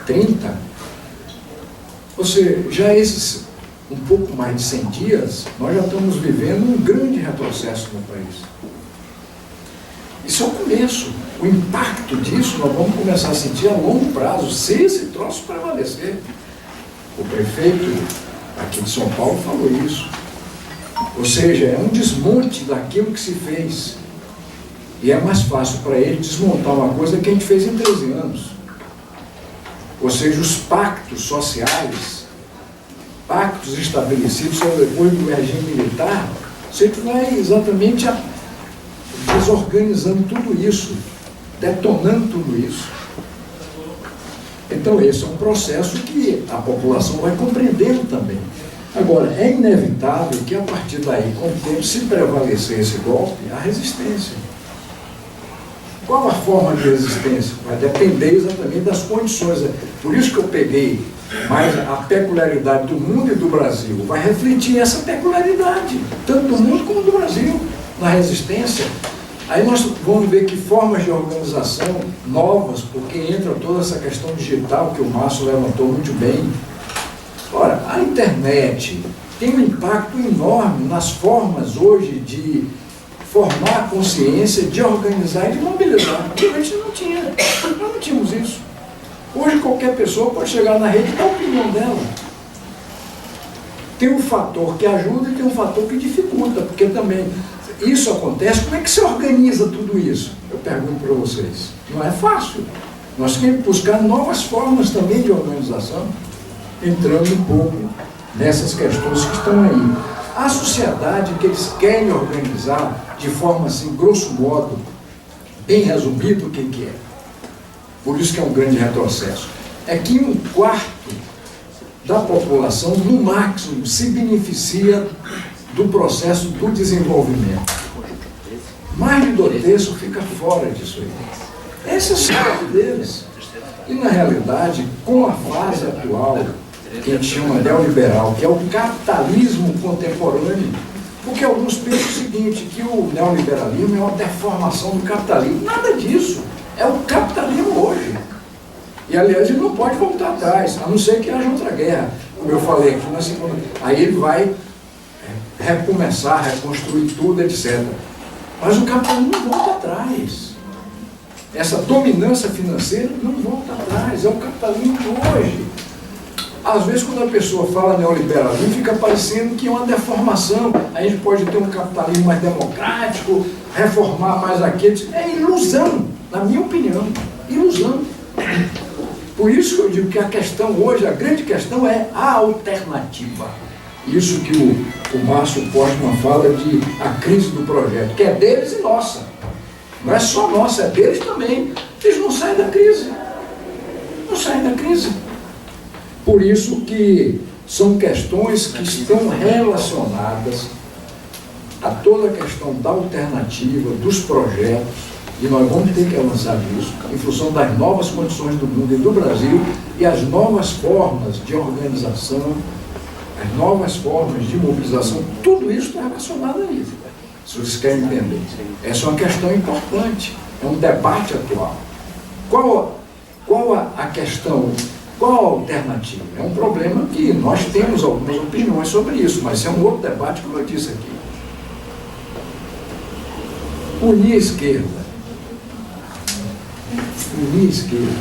30, ou seja, já esses um pouco mais de 100 dias, nós já estamos vivendo um grande retrocesso no país. Isso é o começo. O impacto disso nós vamos começar a sentir a longo prazo, se esse troço prevalecer. O prefeito aqui de São Paulo falou isso. Ou seja, é um desmonte daquilo que se fez. E é mais fácil para ele desmontar uma coisa que a gente fez em 13 anos. Ou seja, os pactos sociais, pactos estabelecidos só depois do regime militar, você vai exatamente desorganizando tudo isso, detonando tudo isso. Então esse é um processo que a população vai compreendendo também. Agora, é inevitável que a partir daí, com o tempo, se prevalecer esse golpe, a resistência. Qual a forma de resistência? Vai depender exatamente das condições. Por isso que eu peguei mais a peculiaridade do mundo e do Brasil. Vai refletir essa peculiaridade, tanto do mundo como do Brasil, na resistência. Aí nós vamos ver que formas de organização novas, porque entra toda essa questão digital que o Márcio levantou muito bem. Ora, a internet tem um impacto enorme nas formas hoje de formar a consciência, de organizar e de mobilizar. A gente não tinha, nós não tínhamos isso. Hoje qualquer pessoa pode chegar na rede e dar a opinião dela. Tem um fator que ajuda e tem um fator que dificulta, porque também isso acontece. Como é que se organiza tudo isso? Eu pergunto para vocês. Não é fácil. Nós temos que buscar novas formas também de organização, entrando um pouco nessas questões que estão aí. A sociedade que eles querem organizar de forma assim, grosso modo, bem resumido, o que é? Por isso que é um grande retrocesso. É que 1/4 da população, no máximo, se beneficia do processo do desenvolvimento. Mais de 2/3 fica fora disso aí. Essa é a sorte deles. E, na realidade, com a fase atual, que a gente chama neoliberal, que é o capitalismo contemporâneo, porque alguns pensam o seguinte, que o neoliberalismo é uma deformação do capitalismo. Nada disso. É o capitalismo hoje. E, aliás, ele não pode voltar atrás, a não ser que haja outra guerra. Como eu falei aqui na segunda. Aí ele vai recomeçar, reconstruir tudo, etc. Mas o capitalismo não volta atrás. Essa dominância financeira não volta atrás. É o capitalismo de hoje. Às vezes, quando a pessoa fala neoliberalismo, fica parecendo que é uma deformação. A gente pode ter um capitalismo mais democrático, reformar mais aqueles. É ilusão, na minha opinião. Ilusão. Por isso que eu digo que a questão hoje, a grande questão é a alternativa. Isso que o Márcio Postman fala de a crise do projeto, que é deles e nossa. Não é só nossa, é deles também. Eles não saem da crise. Não saem da crise. Por isso que são questões que estão relacionadas a toda a questão da alternativa, dos projetos, e nós vamos ter que avançar nisso, em função das novas condições do mundo e do Brasil, e as novas formas de organização, as novas formas de mobilização, tudo isso está relacionado a isso, se vocês querem entender. Essa é uma questão importante, é um debate atual. Qual a questão? Qual a alternativa? É um problema que nós temos algumas opiniões sobre isso, mas é um outro debate, como eu disse aqui. Unir a esquerda. Unir a esquerda.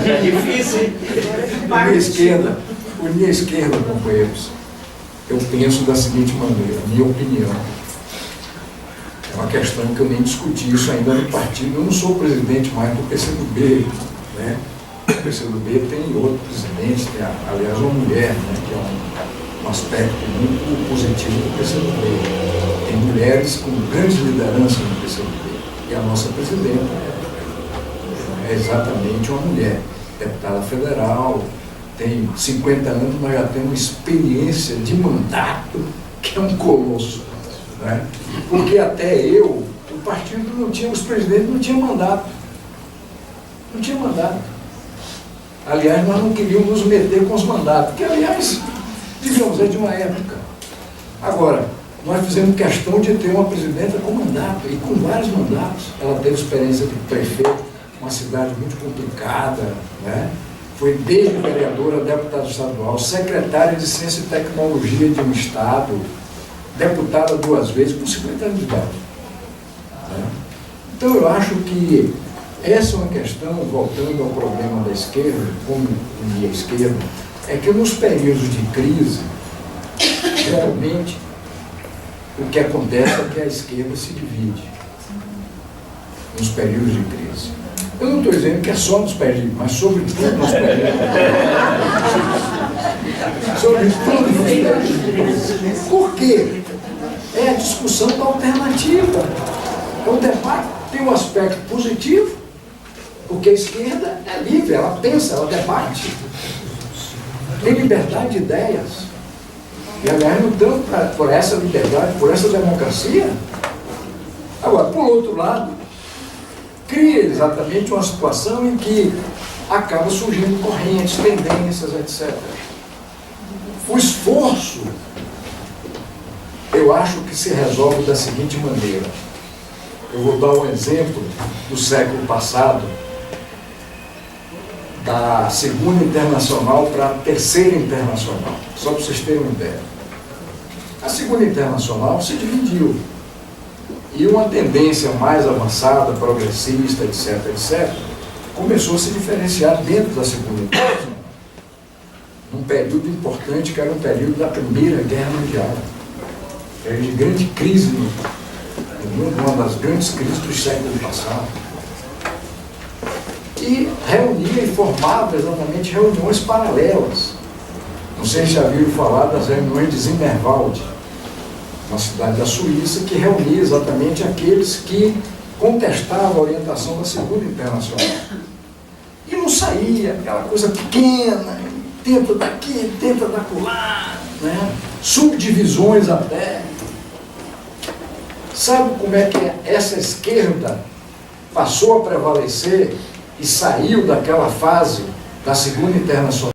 É difícil. Unir a esquerda, companheiros. Eu penso da seguinte maneira, minha opinião. É uma questão que eu nem discuti isso ainda no partido. Eu não sou presidente mais do PCdoB, né? O PCdoB tem outro presidente, tem, aliás, uma mulher, né? Que é um aspecto muito positivo do PCdoB. Tem mulheres com grandes lideranças no PCdoB. E a nossa presidenta é exatamente uma mulher, deputada federal, tem 50 anos, mas já tem uma experiência de mandato que é um colosso. Né? Porque até o partido não tinha, os presidentes não tinham mandato. Não tinha mandato. Aliás, nós não queríamos nos meter com os mandatos, que, aliás, digamos, é de uma época. Agora, nós fizemos questão de ter uma presidenta com mandato, e com vários mandatos. Ela teve experiência de prefeito, uma cidade muito complicada, né? Foi desde vereadora, deputada estadual, secretária de Ciência e Tecnologia de um estado, deputada 2 vezes, com 50 anos de idade. Né? Então, eu acho que essa é uma questão, voltando ao problema da esquerda, como unir a esquerda, é que nos períodos de crise, geralmente, o que acontece é que a esquerda se divide nos períodos de crise. Eu não estou dizendo que é só nos períodos, mas sobretudo nos períodos. Sobretudo nos períodos. Por quê? É a discussão da alternativa. O debate tem um aspecto positivo, porque a esquerda é livre, ela pensa, ela debate. Tem liberdade de ideias. E, aliás, lutando por essa liberdade, por essa democracia. Agora, por outro lado, cria exatamente uma situação em que acaba surgindo correntes, tendências, etc. O esforço, eu acho que se resolve da seguinte maneira. Eu vou dar um exemplo do século passado, da Segunda Internacional para a Terceira Internacional, só para vocês terem uma ideia. A Segunda Internacional se dividiu. E uma tendência mais avançada, progressista, etc., começou a se diferenciar dentro da Segunda Internacional. Num período importante, que era um período da Primeira Guerra Mundial. Período de grande crise no mundo, uma das grandes crises do século passado. E reunia e formava exatamente reuniões paralelas. Não sei se já viram falar das reuniões de Zimmerwald, uma cidade da Suíça, que reunia exatamente aqueles que contestavam a orientação da Segunda Internacional. E não saía aquela coisa pequena, tenta daqui, tenta da acolá, né? Subdivisões até. Sabe como é que essa esquerda passou a prevalecer e saiu daquela fase da Segunda Internacional?